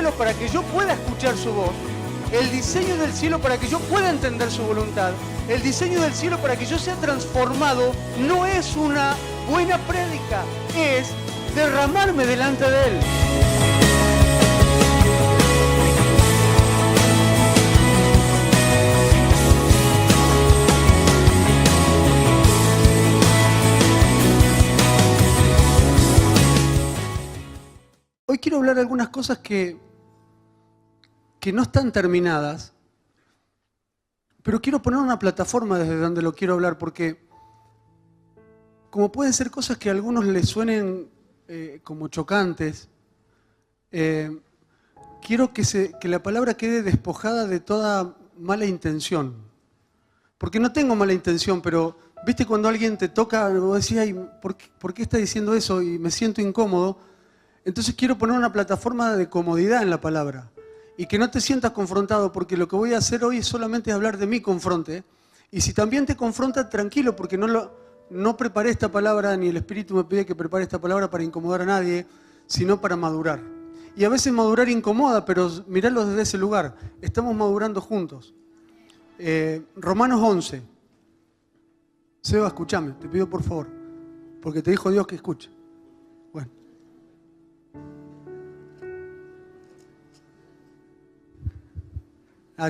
cielo para que yo pueda escuchar su voz, el diseño del cielo para que yo pueda entender su voluntad, el diseño del cielo para que yo sea transformado, no es una buena prédica, es derramarme delante de Él. Hoy quiero hablar de algunas cosas que no están terminadas, pero quiero poner una plataforma desde donde lo quiero hablar, porque como pueden ser cosas que a algunos les suenen como chocantes, quiero que la palabra quede despojada de toda mala intención. Porque no tengo mala intención, pero viste cuando alguien te toca, vos decís, ay, ¿por qué está diciendo eso? Y me siento incómodo. Entonces quiero poner una plataforma de comodidad en la palabra y que no te sientas confrontado, porque lo que voy a hacer hoy es solamente hablar de mi confronte. Y si también te confronta, tranquilo, porque no preparé esta palabra, ni el Espíritu me pide que prepare esta palabra para incomodar a nadie, sino para madurar. Y a veces madurar incomoda, pero mirarlo desde ese lugar. Estamos madurando juntos. Romanos 11. Seba, escúchame, te pido por favor, porque te dijo Dios que escuche. Bueno.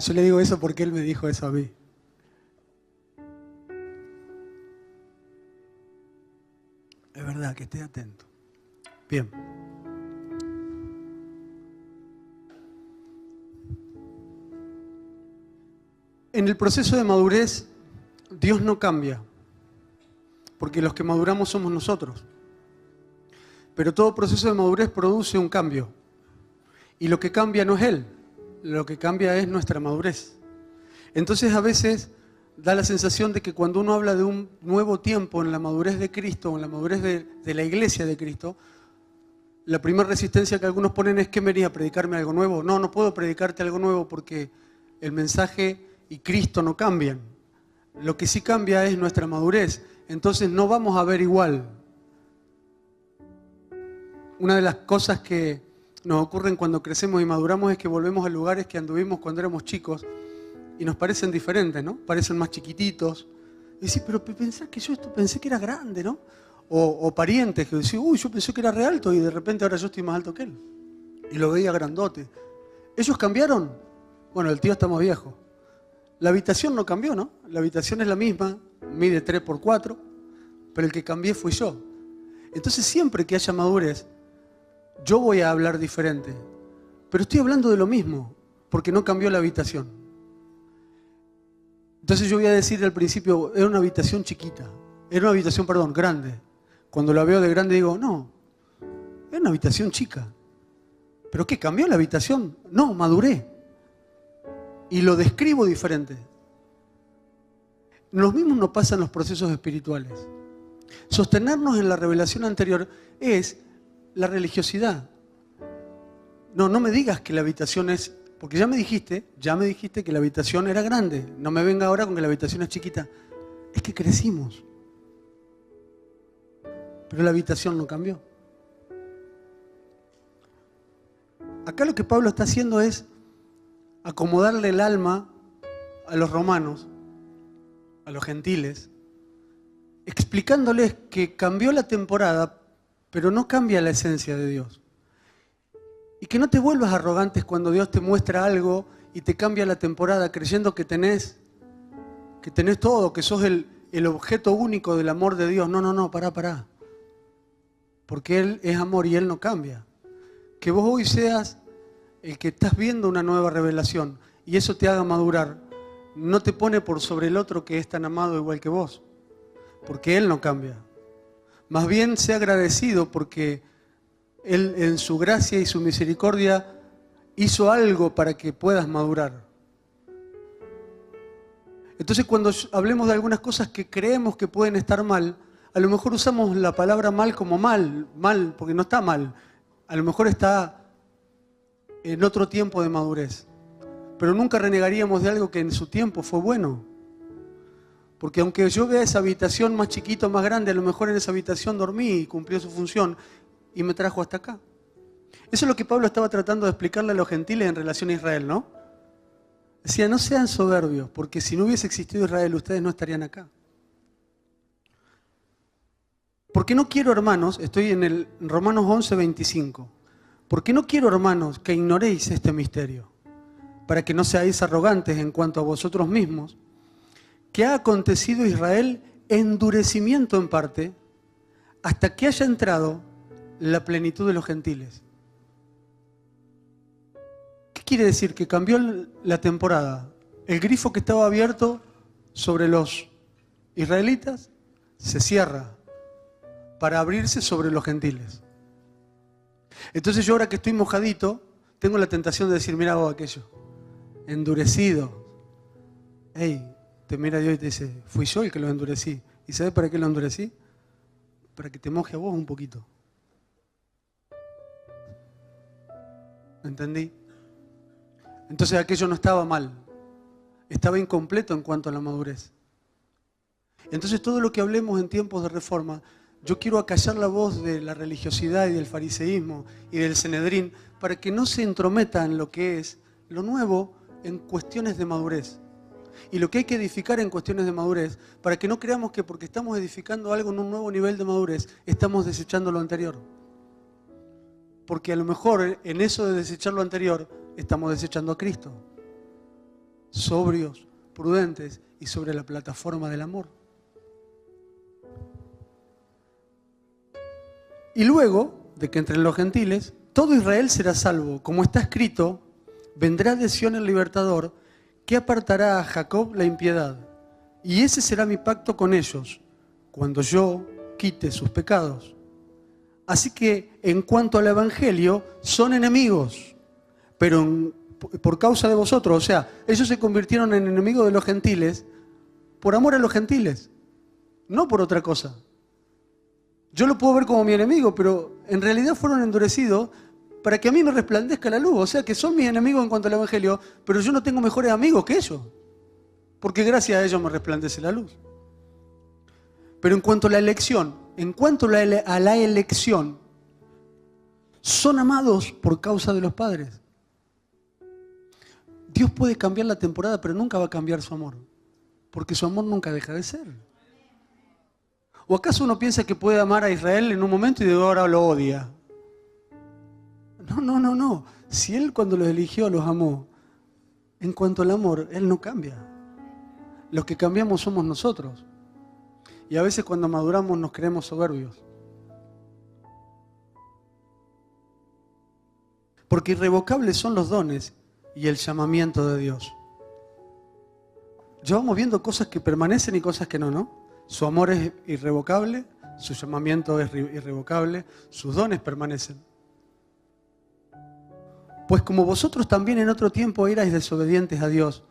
Yo le digo eso porque él me dijo eso a mí. Es verdad, que esté atento. Bien. En el proceso de madurez, Dios no cambia, porque los que maduramos somos nosotros. Pero todo proceso de madurez produce un cambio. Y lo que cambia no es Él. Lo que cambia es nuestra madurez. Entonces a veces da la sensación de que cuando uno habla de un nuevo tiempo en la madurez de Cristo, en la madurez de la iglesia de Cristo, la primera resistencia que algunos ponen es: ¿qué me venía a predicarme algo nuevo? No puedo predicarte algo nuevo porque el mensaje y Cristo no cambian. Lo que sí cambia es nuestra madurez. Entonces no vamos a ver igual. Una de las cosas que nos ocurren cuando crecemos y maduramos es que volvemos a lugares que anduvimos cuando éramos chicos y nos parecen diferentes, ¿no? Parecen más chiquititos. Y decís, pero pensás que yo esto pensé que era grande, ¿no? O parientes que decís, uy, yo pensé que era re alto y de repente ahora yo estoy más alto que él. Y lo veía grandote. ¿Ellos cambiaron? Bueno, el tío está más viejo. La habitación no cambió, ¿no? La habitación es la misma, mide 3x4, pero el que cambié fui yo. Entonces siempre que haya madurez, yo voy a hablar diferente, pero estoy hablando de lo mismo, porque no cambió la habitación. Entonces yo voy a decir al principio, era una habitación chiquita, grande. Cuando la veo de grande digo, no, era una habitación chica. ¿Pero qué, cambió la habitación? No, maduré. Y lo describo diferente. Lo mismo nos pasa en los procesos espirituales. Sostenernos en la revelación anterior es la religiosidad. No me digas que la habitación es... Porque ya me dijiste que la habitación era grande. No me venga ahora con que la habitación es chiquita. Es que crecimos. Pero la habitación no cambió. Acá lo que Pablo está haciendo es acomodarle el alma a los romanos, a los gentiles, explicándoles que cambió la temporada, pero no cambia la esencia de Dios. Y que no te vuelvas arrogantes cuando Dios te muestra algo y te cambia la temporada creyendo que tenés todo, que sos el objeto único del amor de Dios. No, pará. Porque Él es amor y Él no cambia. Que vos hoy seas el que estás viendo una nueva revelación y eso te haga madurar, no te pone por sobre el otro que es tan amado igual que vos. Porque Él no cambia. Más bien, sé agradecido porque Él en su gracia y su misericordia hizo algo para que puedas madurar. Entonces cuando hablemos de algunas cosas que creemos que pueden estar mal, a lo mejor usamos la palabra mal como mal, porque no está mal. A lo mejor está en otro tiempo de madurez. Pero nunca renegaríamos de algo que en su tiempo fue bueno. Porque aunque yo vea esa habitación más chiquita o más grande, a lo mejor en esa habitación dormí y cumplió su función y me trajo hasta acá. Eso es lo que Pablo estaba tratando de explicarle a los gentiles en relación a Israel, ¿no? Decía, no sean soberbios, porque si no hubiese existido Israel, ustedes no estarían acá. Porque no quiero, hermanos, estoy en el Romanos 11, 25. Porque no quiero, hermanos, que ignoréis este misterio, para que no seáis arrogantes en cuanto a vosotros mismos, que ha acontecido a Israel endurecimiento en parte, hasta que haya entrado la plenitud de los gentiles. ¿Qué quiere decir? Que cambió la temporada. El grifo que estaba abierto sobre los israelitas se cierra para abrirse sobre los gentiles. Entonces yo ahora que estoy mojadito, tengo la tentación de decir, mira vos aquello, endurecido. Hey, te mira Dios y te dice, fui yo el que lo endurecí. ¿Y sabes para qué lo endurecí? Para que te moje a vos un poquito. ¿Entendí? Entonces aquello no estaba mal, estaba incompleto en cuanto a la madurez. Entonces todo lo que hablemos en tiempos de reforma, yo quiero acallar la voz de la religiosidad y del fariseísmo y del Sanedrín para que no se entrometa en lo que es lo nuevo en cuestiones de madurez. Y lo que hay que edificar en cuestiones de madurez, para que no creamos que porque estamos edificando algo en un nuevo nivel de madurez, estamos desechando lo anterior. Porque a lo mejor en eso de desechar lo anterior, estamos desechando a Cristo. Sobrios, prudentes y sobre la plataforma del amor. Y luego de que entre los gentiles, todo Israel será salvo. Como está escrito, vendrá de Sión el libertador, que apartará a Jacob la impiedad. Y ese será mi pacto con ellos, cuando yo quite sus pecados. Así que en cuanto al evangelio, son enemigos, pero por causa de vosotros, o sea, ellos se convirtieron en enemigos de los gentiles por amor a los gentiles, no por otra cosa. Yo lo puedo ver como mi enemigo, pero en realidad fueron endurecidos para que a mí me resplandezca la luz. O sea, que son mis enemigos en cuanto al evangelio, pero yo no tengo mejores amigos que ellos, porque gracias a ellos me resplandece la luz. Pero en cuanto a la elección, son amados por causa de los padres. Dios puede cambiar la temporada, pero nunca va a cambiar su amor, porque su amor nunca deja de ser. ¿O acaso uno piensa que puede amar a Israel en un momento y de ahora lo odia? No. Si Él cuando los eligió los amó, en cuanto al amor, Él no cambia. Los que cambiamos somos nosotros. Y a veces cuando maduramos nos creemos soberbios. Porque irrevocables son los dones y el llamamiento de Dios. Ya vamos viendo cosas que permanecen y cosas que no, ¿no? Su amor es irrevocable, su llamamiento es irrevocable, sus dones permanecen. Pues como vosotros también en otro tiempo erais desobedientes a Dios,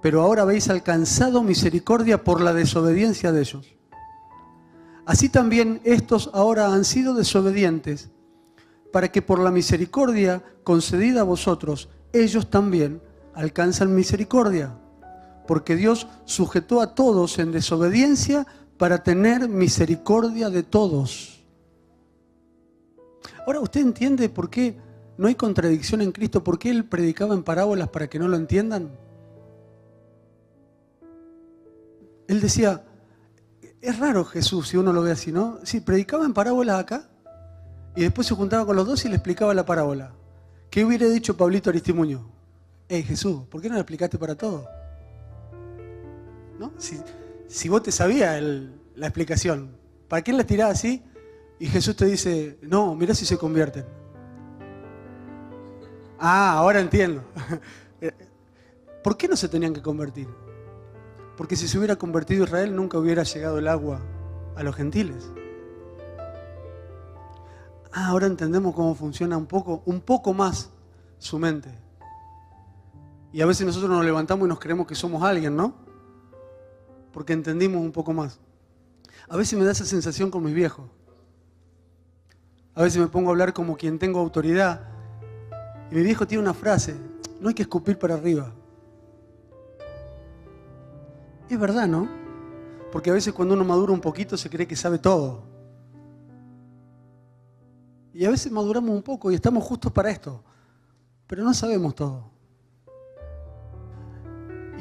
pero ahora habéis alcanzado misericordia por la desobediencia de ellos. Así también estos ahora han sido desobedientes, para que por la misericordia concedida a vosotros, ellos también alcanzan misericordia. Porque Dios sujetó a todos en desobediencia para tener misericordia de todos. Ahora, ¿usted entiende por qué no hay contradicción en Cristo? ¿Por qué Él predicaba en parábolas para que no lo entiendan? Él decía, es raro Jesús si uno lo ve así, ¿no? Sí, predicaba en parábolas acá y después se juntaba con los dos y le explicaba la parábola. ¿Qué hubiera dicho Pablito Aristimuño? Jesús, ¿por qué no la explicaste para todo? ¿No? Si vos te sabías la explicación, ¿para qué la tirás así? Y Jesús te dice, no, mirá si se convierten. Ah, ahora entiendo. ¿Por qué no se tenían que convertir? Porque si se hubiera convertido Israel, nunca hubiera llegado el agua a los gentiles. Ah, ahora entendemos cómo funciona un poco más su mente. Y a veces nosotros nos levantamos y nos creemos que somos alguien, ¿no? Porque entendimos un poco más. A veces me da esa sensación con mis viejos. A veces me pongo a hablar como quien tengo autoridad. Y mi viejo tiene una frase, no hay que escupir para arriba. Es verdad, ¿no? Porque a veces cuando uno madura un poquito se cree que sabe todo. Y a veces maduramos un poco y estamos justos para esto, pero no sabemos todo.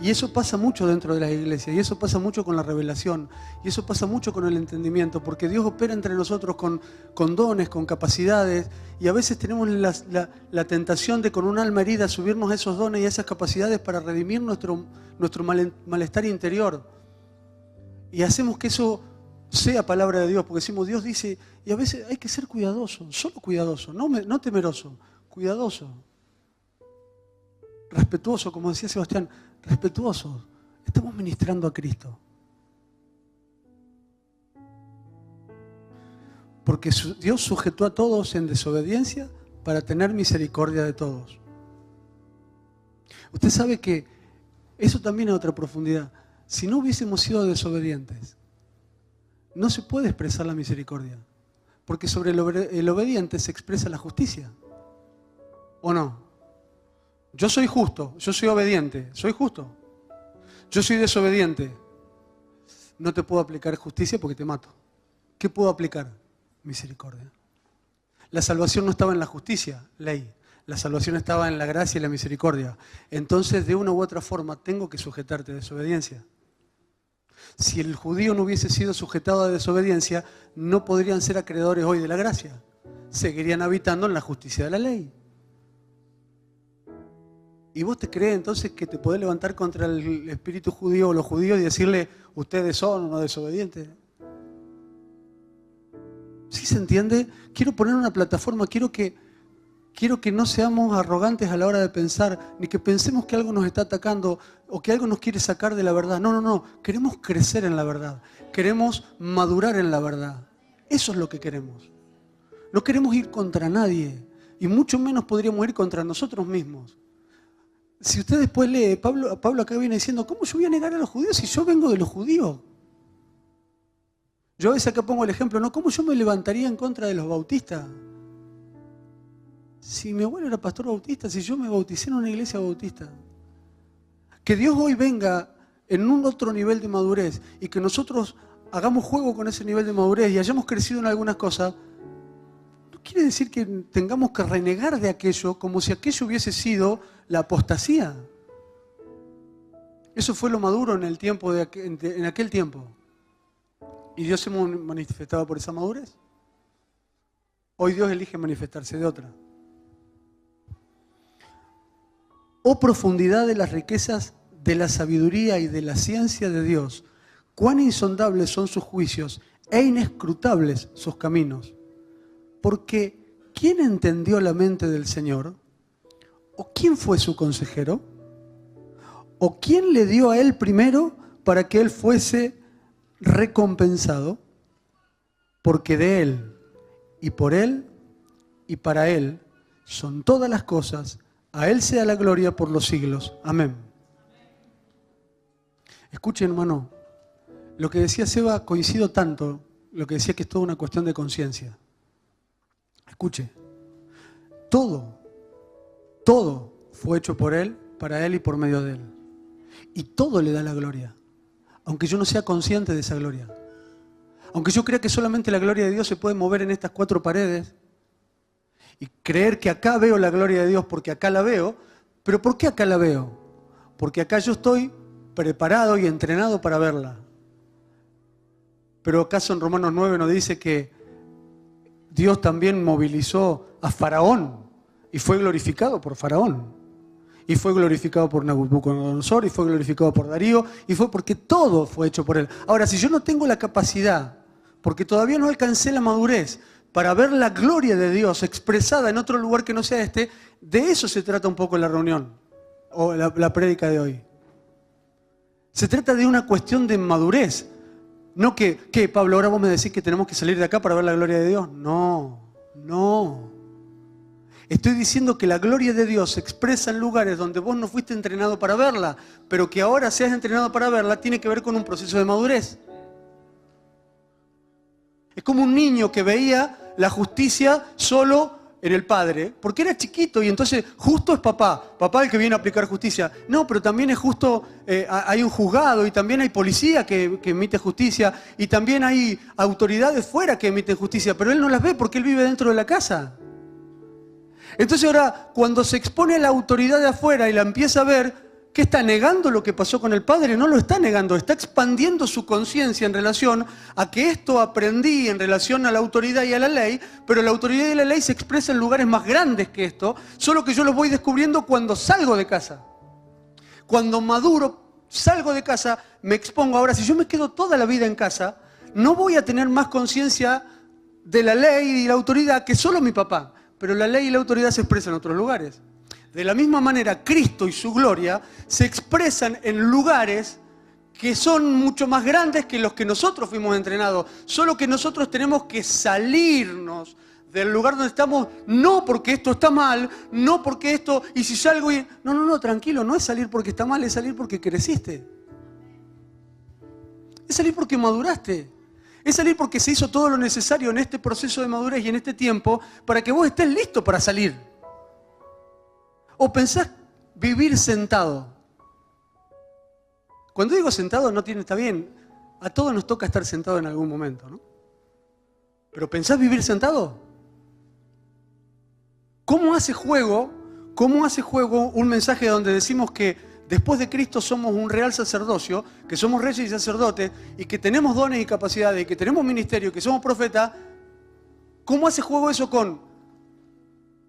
Y eso pasa mucho dentro de la iglesia, y eso pasa mucho con la revelación, y eso pasa mucho con el entendimiento, porque Dios opera entre nosotros con dones, con capacidades, y a veces tenemos la tentación de con un alma herida subirnos a esos dones y a esas capacidades para redimir nuestro malestar interior. Y hacemos que eso sea palabra de Dios, porque decimos, Dios dice, y a veces hay que ser cuidadoso, solo cuidadoso, no temeroso, cuidadoso. Respetuoso, como decía Sebastián, respetuosos. Estamos ministrando a Cristo. Porque Dios sujetó a todos en desobediencia para tener misericordia de todos. Usted sabe que eso también es otra profundidad. Si no hubiésemos sido desobedientes, no se puede expresar la misericordia. Porque sobre el obediente se expresa la justicia. ¿O no? Yo soy justo, yo soy obediente, soy justo. Yo soy desobediente. No te puedo aplicar justicia porque te mato. ¿Qué puedo aplicar? Misericordia. La salvación no estaba en la justicia, ley. La salvación estaba en la gracia y la misericordia. Entonces, de una u otra forma, tengo que sujetarte a desobediencia. Si el judío no hubiese sido sujetado a desobediencia, no podrían ser acreedores hoy de la gracia. Seguirían habitando en la justicia de la ley. ¿Y vos te crees entonces que te podés levantar contra el espíritu judío o los judíos y decirle, ustedes son unos desobedientes? ¿Sí se entiende? Quiero poner una plataforma, quiero que no seamos arrogantes a la hora de pensar, ni que pensemos que algo nos está atacando o que algo nos quiere sacar de la verdad. No. Queremos crecer en la verdad. Queremos madurar en la verdad. Eso es lo que queremos. No queremos ir contra nadie y mucho menos podríamos ir contra nosotros mismos. Si usted después lee, Pablo acá viene diciendo, ¿cómo yo voy a negar a los judíos si yo vengo de los judíos? Yo a veces acá pongo el ejemplo, ¿no? ¿Cómo yo me levantaría en contra de los bautistas? Si mi abuelo era pastor bautista, si yo me bauticé en una iglesia bautista. Que Dios hoy venga en un otro nivel de madurez y que nosotros hagamos juego con ese nivel de madurez y hayamos crecido en algunas cosas, no quiere decir que tengamos que renegar de aquello como si aquello hubiese sido la apostasía. Eso fue lo maduro en el tiempo en aquel tiempo. ¿Y Dios se manifestaba por esa madurez? Hoy Dios elige manifestarse de otra. Oh profundidad de las riquezas de la sabiduría y de la ciencia de Dios, cuán insondables son sus juicios e inescrutables sus caminos. Porque ¿quién entendió la mente del Señor? ¿O quién fue su consejero? ¿O quién le dio a él primero para que él fuese recompensado? Porque de él, y por él, y para él, son todas las cosas. A él sea la gloria por los siglos. Amén. Escuchen, hermano, lo que decía Seba, coincido tanto, lo que decía que es toda una cuestión de conciencia. Escuche, todo fue hecho por él, para él y por medio de él. Y todo le da la gloria, aunque yo no sea consciente de esa gloria. Aunque yo crea que solamente la gloria de Dios se puede mover en estas cuatro paredes y creer que acá veo la gloria de Dios porque acá la veo, pero ¿por qué acá la veo? Porque acá yo estoy preparado y entrenado para verla. Pero ¿acaso en Romanos 9 nos dice que Dios también movilizó a Faraón y fue glorificado por Faraón? Y fue glorificado por Nabucodonosor, y fue glorificado por Darío, y fue porque todo fue hecho por él. Ahora, si yo no tengo la capacidad, porque todavía no alcancé la madurez, para ver la gloria de Dios expresada en otro lugar que no sea este, de eso se trata un poco la reunión, o la prédica de hoy. Se trata de una cuestión de madurez. No que, Pablo, ahora vos me decís que tenemos que salir de acá para ver la gloria de Dios. No. Estoy diciendo que la gloria de Dios se expresa en lugares donde vos no fuiste entrenado para verla, pero que ahora seas entrenado para verla tiene que ver con un proceso de madurez. Es como un niño que veía la justicia solo en el padre, porque era chiquito y entonces justo es papá el que viene a aplicar justicia. No, pero también es justo, hay un juzgado y también hay policía que emite justicia y también hay autoridades fuera que emiten justicia, pero él no las ve porque él vive dentro de la casa. Entonces ahora, cuando se expone a la autoridad de afuera y la empieza a ver, ¿qué está negando lo que pasó con el padre? No lo está negando, está expandiendo su conciencia en relación a que esto aprendí en relación a la autoridad y a la ley, pero la autoridad y la ley se expresan en lugares más grandes que esto, solo que yo lo voy descubriendo cuando salgo de casa. Cuando maduro, salgo de casa, me expongo. Ahora, si yo me quedo toda la vida en casa, no voy a tener más conciencia de la ley y la autoridad que solo mi papá, pero la ley y la autoridad se expresan en otros lugares. De la misma manera, Cristo y su gloria se expresan en lugares que son mucho más grandes que los que nosotros fuimos entrenados. Solo que nosotros tenemos que salirnos del lugar donde estamos, no porque esto está mal, no porque esto, y si salgo y... No, tranquilo, no es salir porque está mal, es salir porque creciste. Es salir porque maduraste. Es salir porque se hizo todo lo necesario en este proceso de madurez y en este tiempo para que vos estés listo para salir. ¿O pensás vivir sentado? Cuando digo sentado está bien. A todos nos toca estar sentado en algún momento, ¿no? ¿Pero pensás vivir sentado? ¿Cómo hace juego un mensaje donde decimos que después de Cristo somos un real sacerdocio, que somos reyes y sacerdotes, y que tenemos dones y capacidades, y que tenemos ministerio, que somos profetas? ¿Cómo hace juego eso con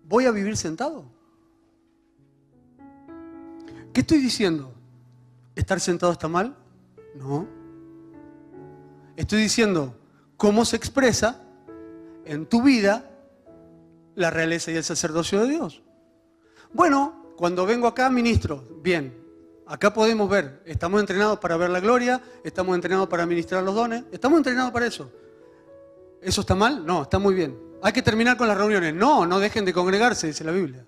voy a vivir sentado? ¿Qué estoy diciendo? ¿Estar sentado está mal? No. Estoy diciendo cómo se expresa en tu vida la realeza y el sacerdocio de Dios. Bueno, cuando vengo acá ministro, bien, acá podemos ver, estamos entrenados para ver la gloria, estamos entrenados para ministrar los dones, estamos entrenados para eso. ¿Eso está mal? No, está muy bien. Hay que terminar con las reuniones. No dejen de congregarse, dice la Biblia.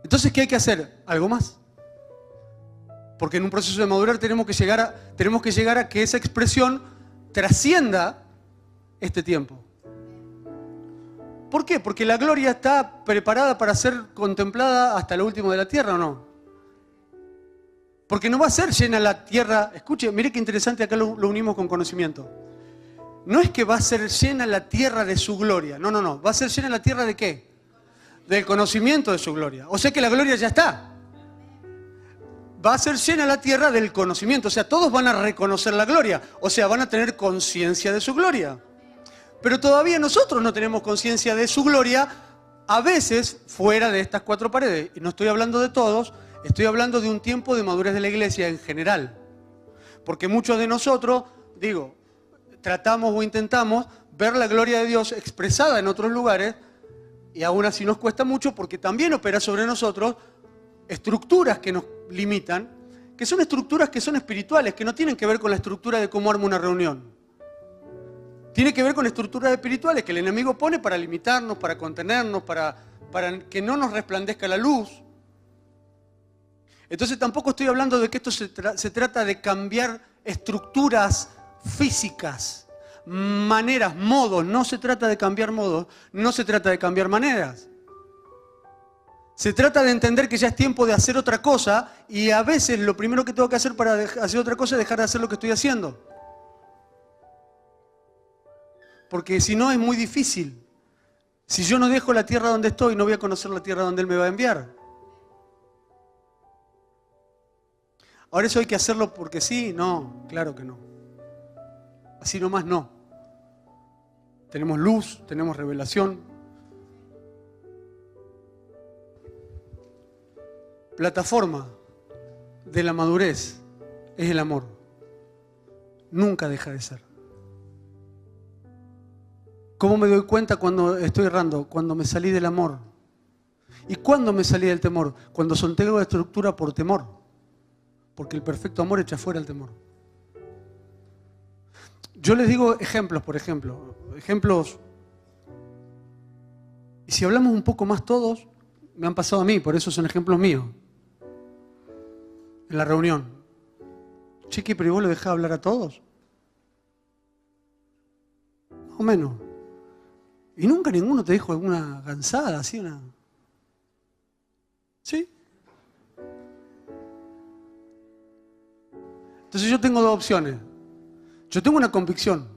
Entonces, ¿qué hay que hacer? Algo más. Porque en un proceso de madurar tenemos que llegar a que esa expresión trascienda este tiempo. ¿Por qué? Porque la gloria está preparada para ser contemplada hasta lo último de la tierra, ¿o no? Porque no va a ser llena la tierra. Escuche, mire qué interesante, acá lo unimos con conocimiento. No es que va a ser llena la tierra de su gloria. No. ¿Va a ser llena la tierra de qué? Del conocimiento de su gloria. O sea que la gloria ya está. Va a ser llena la tierra del conocimiento. O sea, todos van a reconocer la gloria. O sea, van a tener conciencia de su gloria. Pero todavía nosotros no tenemos conciencia de su gloria, a veces fuera de estas cuatro paredes. Y no estoy hablando de todos, estoy hablando de un tiempo de madurez de la iglesia en general. Porque muchos de nosotros, tratamos o intentamos ver la gloria de Dios expresada en otros lugares, y aún así nos cuesta mucho porque también opera sobre nosotros estructuras que nos limitan, que son estructuras que son espirituales, que no tienen que ver con la estructura de cómo arma una reunión. Tiene que ver con estructuras espirituales que el enemigo pone para limitarnos, para contenernos, para que no nos resplandezca la luz. Entonces tampoco estoy hablando de que esto se trata de cambiar estructuras físicas, maneras, modos. No se trata de cambiar modos, no se trata de cambiar maneras. Se trata de entender que ya es tiempo de hacer otra cosa y a veces lo primero que tengo que hacer para hacer otra cosa es dejar de hacer lo que estoy haciendo. Porque si no es muy difícil. Si yo no dejo la tierra donde estoy, no voy a conocer la tierra donde Él me va a enviar. Ahora eso hay que hacerlo porque sí, no, claro que no. Así nomás no. Tenemos luz, tenemos revelación. Plataforma de la madurez es el amor. Nunca deja de ser. ¿Cómo me doy cuenta cuando estoy errando? Cuando me salí del amor. ¿Y cuándo me salí del temor? Cuando solté la estructura por temor. Porque el perfecto amor echa fuera el temor. Yo les digo ejemplos, por ejemplo. Ejemplos. Y si hablamos un poco más todos, me han pasado a mí, por eso son ejemplos míos. En la reunión. Chiqui, pero ¿y vos lo dejás hablar a todos? Más o menos. Y nunca ninguno te dijo alguna gansada, así una... ¿Sí? Entonces yo tengo dos opciones. Yo tengo una convicción.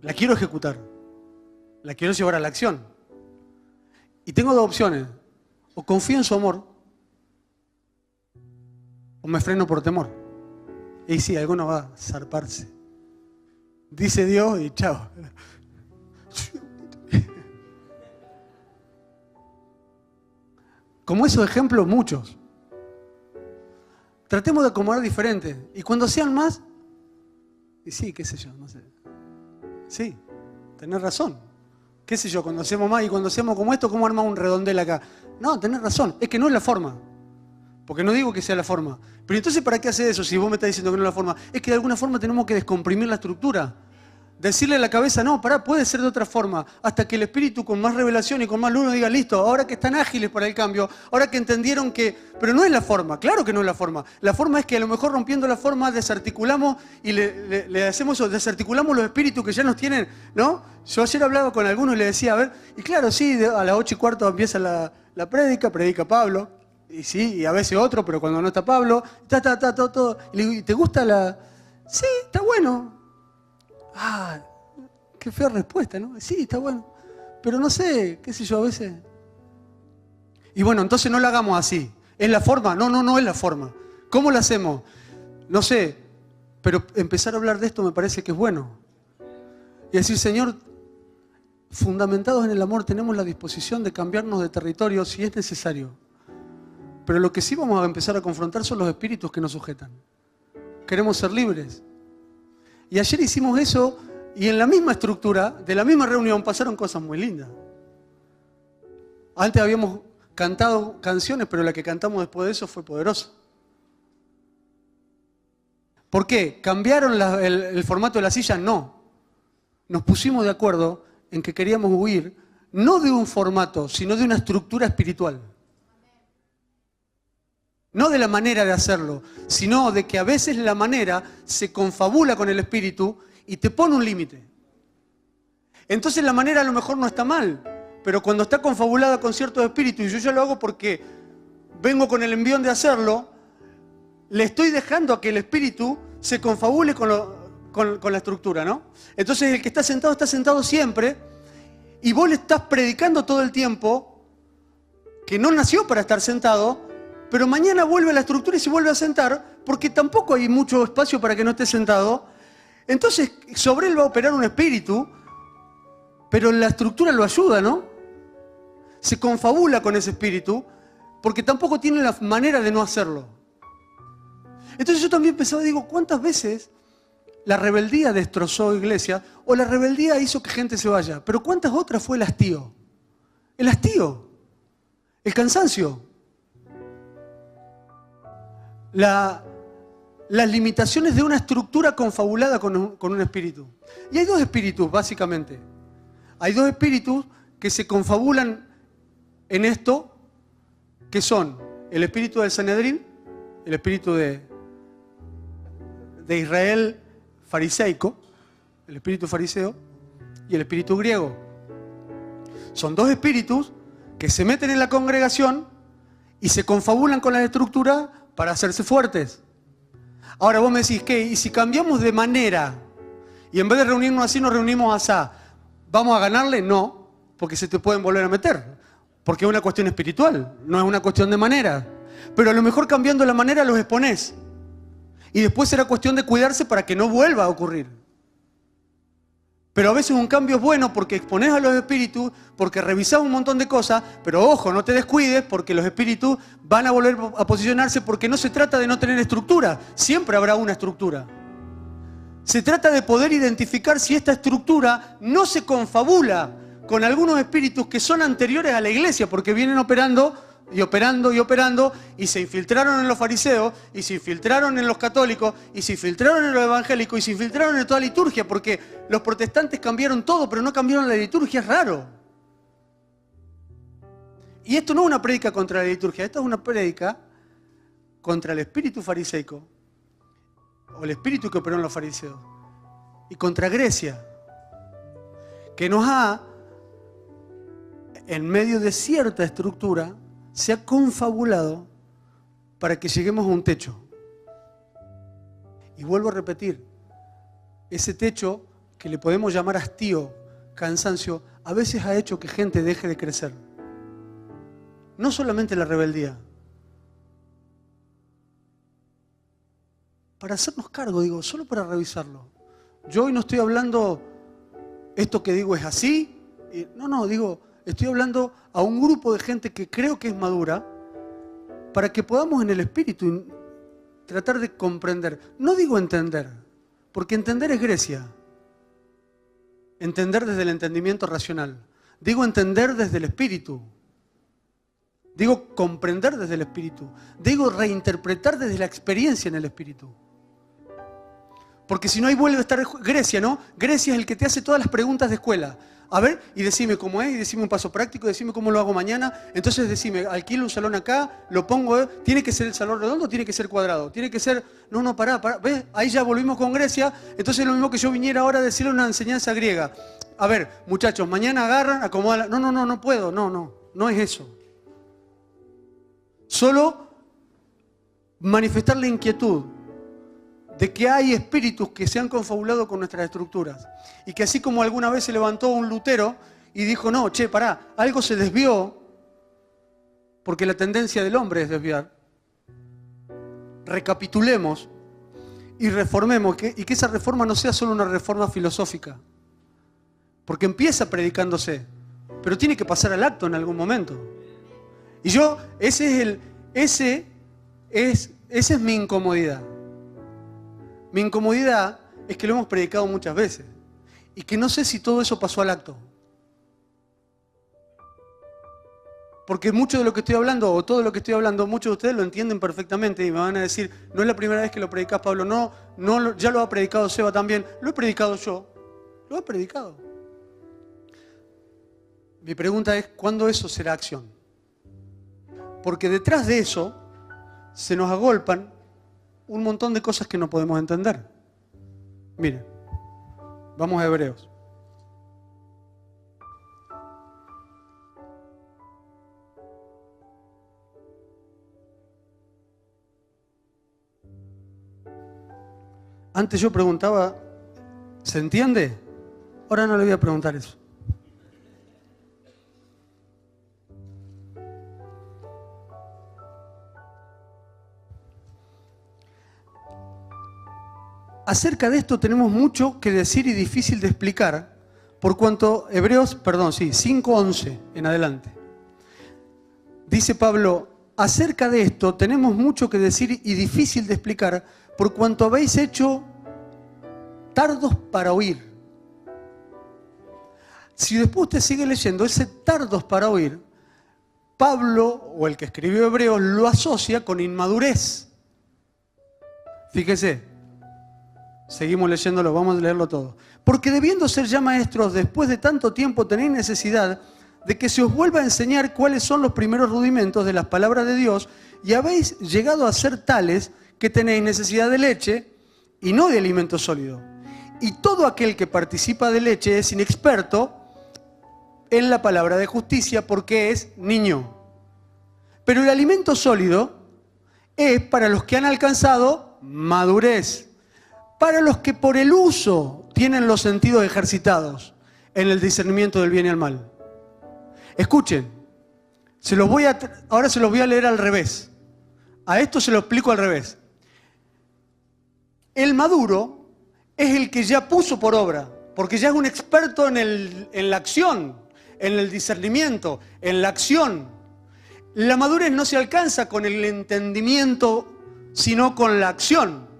La quiero ejecutar. La quiero llevar a la acción. Y tengo dos opciones. O confío en su amor, o me freno por temor. Y sí, alguno va a zarparse. Dice Dios y chao. Como esos ejemplos, muchos. Tratemos de acomodar diferentes. Y cuando sean más, y sí, qué sé yo, no sé. Sí, tenés razón. Qué sé yo, cuando hacemos más y cuando hacemos como esto, ¿cómo armamos un redondel acá? No, tenés razón. Es que no es la forma. Porque no digo que sea la forma. Pero entonces, ¿para qué hace eso si vos me estás diciendo que no es la forma? Es que de alguna forma tenemos que descomprimir la estructura. Decirle a la cabeza, no, pará, puede ser de otra forma. Hasta que el espíritu con más revelación y con más luz nos diga, listo, ahora que están ágiles para el cambio, ahora que entendieron que... Pero no es la forma, claro que no es la forma. La forma es que a lo mejor rompiendo la forma desarticulamos y le hacemos eso, desarticulamos los espíritus que ya nos tienen, ¿no? Yo ayer hablaba con algunos y le decía, a ver, y claro, sí, a las 8:15 empieza la prédica, predica Pablo. Y sí, y a veces otro, pero cuando no está Pablo, todo. Y le digo, ¿y te gusta la...? Sí, está bueno. Ah, qué fea respuesta, ¿no? Sí, está bueno. Pero no sé, qué sé yo, a veces... Y bueno, entonces no lo hagamos así. ¿Es la forma? No es la forma. ¿Cómo lo hacemos? No sé, pero empezar a hablar de esto me parece que es bueno. Y decir, Señor, fundamentados en el amor, tenemos la disposición de cambiarnos de territorio si es necesario. Pero lo que sí vamos a empezar a confrontar son los espíritus que nos sujetan. Queremos ser libres. Y ayer hicimos eso y en la misma estructura, de la misma reunión, pasaron cosas muy lindas. Antes habíamos cantado canciones, pero la que cantamos después de eso fue poderosa. ¿Por qué? ¿Cambiaron el formato de la silla? No. Nos pusimos de acuerdo en que queríamos huir, no de un formato, sino de una estructura espiritual. No de la manera de hacerlo, sino de que a veces la manera se confabula con el espíritu y te pone un límite. Entonces la manera a lo mejor no está mal, pero cuando está confabulada con ciertos espíritus, y yo ya lo hago porque vengo con el envión de hacerlo, le estoy dejando a que el espíritu se confabule con la estructura, ¿no? Entonces el que está sentado siempre, y vos le estás predicando todo el tiempo que no nació para estar sentado, pero mañana vuelve a la estructura y se vuelve a sentar, porque tampoco hay mucho espacio para que no esté sentado. Entonces, sobre él va a operar un espíritu, pero la estructura lo ayuda, ¿no? Se confabula con ese espíritu, porque tampoco tiene la manera de no hacerlo. Entonces yo también pensaba, digo, ¿cuántas veces la rebeldía destrozó iglesia o la rebeldía hizo que gente se vaya? Pero ¿cuántas otras fue el hastío? El hastío, el cansancio. Las limitaciones de una estructura confabulada con un espíritu. Y hay dos espíritus, básicamente. Hay dos espíritus que se confabulan en esto, que son el espíritu del Sanedrín, el espíritu de Israel fariseico, el espíritu fariseo, y el espíritu griego. Son dos espíritus que se meten en la congregación y se confabulan con la estructura para hacerse fuertes. Ahora vos me decís, ¿qué? ¿Y si cambiamos de manera y en vez de reunirnos así nos reunimos asá, ¿vamos a ganarle? No, porque se te pueden volver a meter, porque es una cuestión espiritual, no es una cuestión de manera. Pero a lo mejor cambiando la manera los exponés y después será cuestión de cuidarse para que no vuelva a ocurrir. Pero a veces un cambio es bueno porque exponés a los espíritus, porque revisás un montón de cosas, pero ojo, no te descuides porque los espíritus van a volver a posicionarse, porque no se trata de no tener estructura, siempre habrá una estructura. Se trata de poder identificar si esta estructura no se confabula con algunos espíritus que son anteriores a la iglesia, porque vienen operando y se infiltraron en los fariseos, y se infiltraron en los católicos, y se infiltraron en los evangélicos, y se infiltraron en toda la liturgia, porque los protestantes cambiaron todo, pero no cambiaron la liturgia, es raro. Y esto no es una prédica contra la liturgia, esto es una prédica contra el espíritu fariseico, o el espíritu que operó en los fariseos, y contra Grecia. que nos ha, en medio de cierta estructura, se ha confabulado para que lleguemos a un techo. Y vuelvo a repetir, ese techo que le podemos llamar hastío, cansancio, a veces ha hecho que gente deje de crecer. No solamente la rebeldía. Para hacernos cargo, digo, solo para revisarlo. Yo hoy no estoy hablando, esto que digo es así. No, digo, estoy hablando a un grupo de gente que creo que es madura, para que podamos en el espíritu tratar de comprender. No digo entender, porque entender es Grecia. Entender desde el entendimiento racional. Digo entender desde el espíritu. Digo comprender desde el espíritu. Digo reinterpretar desde la experiencia en el espíritu. Porque si no, ahí vuelve a estar Grecia, ¿no? Grecia es el que te hace todas las preguntas de escuela. A ver, y decime cómo es, y decime un paso práctico, y decime cómo lo hago mañana. Entonces decime, alquilo un salón acá, lo pongo, ¿tiene que ser el salón redondo o tiene que ser cuadrado? Tiene que ser, no, pará, ¿ves? Ahí ya volvimos con Grecia. Entonces es lo mismo que yo viniera ahora a decirle una enseñanza griega. A ver, muchachos, mañana agarran, acomodan. No puedo, no es eso. Solo manifestar la inquietud de que hay espíritus que se han confabulado con nuestras estructuras. Y que así como alguna vez se levantó un Lutero y dijo, no, pará, algo se desvió, porque la tendencia del hombre es desviar. Recapitulemos y reformemos, y que esa reforma no sea solo una reforma filosófica. Porque empieza predicándose, pero tiene que pasar al acto en algún momento. Y yo, esa es mi incomodidad. Mi incomodidad es que lo hemos predicado muchas veces y que no sé si todo eso pasó al acto. Porque mucho de lo que estoy hablando, o todo lo que estoy hablando, muchos de ustedes lo entienden perfectamente y me van a decir, no es la primera vez que lo predicás, Pablo, no, ya lo ha predicado Seba también, lo he predicado yo, lo he predicado. Mi pregunta es, ¿cuándo eso será acción? Porque detrás de eso se nos agolpan un montón de cosas que no podemos entender. Miren, vamos a Hebreos. Antes yo preguntaba, ¿se entiende? Ahora no le voy a preguntar eso. Acerca de esto tenemos mucho que decir y difícil de explicar, por cuanto 5:11 en adelante. Dice Pablo, acerca de esto tenemos mucho que decir y difícil de explicar, por cuanto habéis hecho tardos para oír. Si después usted sigue leyendo ese tardos para oír, Pablo, o el que escribió Hebreos, lo asocia con inmadurez. Fíjese. Seguimos leyéndolo, vamos a leerlo todo. Porque debiendo ser ya maestros, después de tanto tiempo tenéis necesidad de que se os vuelva a enseñar cuáles son los primeros rudimentos de las palabras de Dios, y habéis llegado a ser tales que tenéis necesidad de leche y no de alimento sólido. Y todo aquel que participa de leche es inexperto en la palabra de justicia porque es niño. Pero el alimento sólido es para los que han alcanzado madurez, para los que por el uso tienen los sentidos ejercitados en el discernimiento del bien y el mal. Escuchen, ahora se los voy a leer al revés. A esto se lo explico al revés. El maduro es el que ya puso por obra, porque ya es un experto en la acción, en el discernimiento, en la acción. La madurez no se alcanza con el entendimiento, sino con la acción.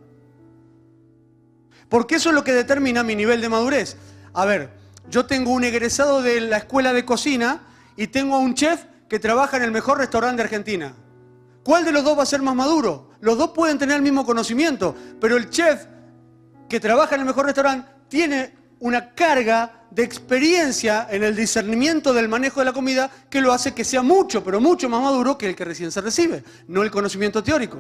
Porque eso es lo que determina mi nivel de madurez. A ver, yo tengo un egresado de la escuela de cocina y tengo a un chef que trabaja en el mejor restaurante de Argentina. ¿Cuál de los dos va a ser más maduro? Los dos pueden tener el mismo conocimiento, pero el chef que trabaja en el mejor restaurante tiene una carga de experiencia en el discernimiento del manejo de la comida que lo hace que sea mucho, pero mucho más maduro que el que recién se recibe, no el conocimiento teórico.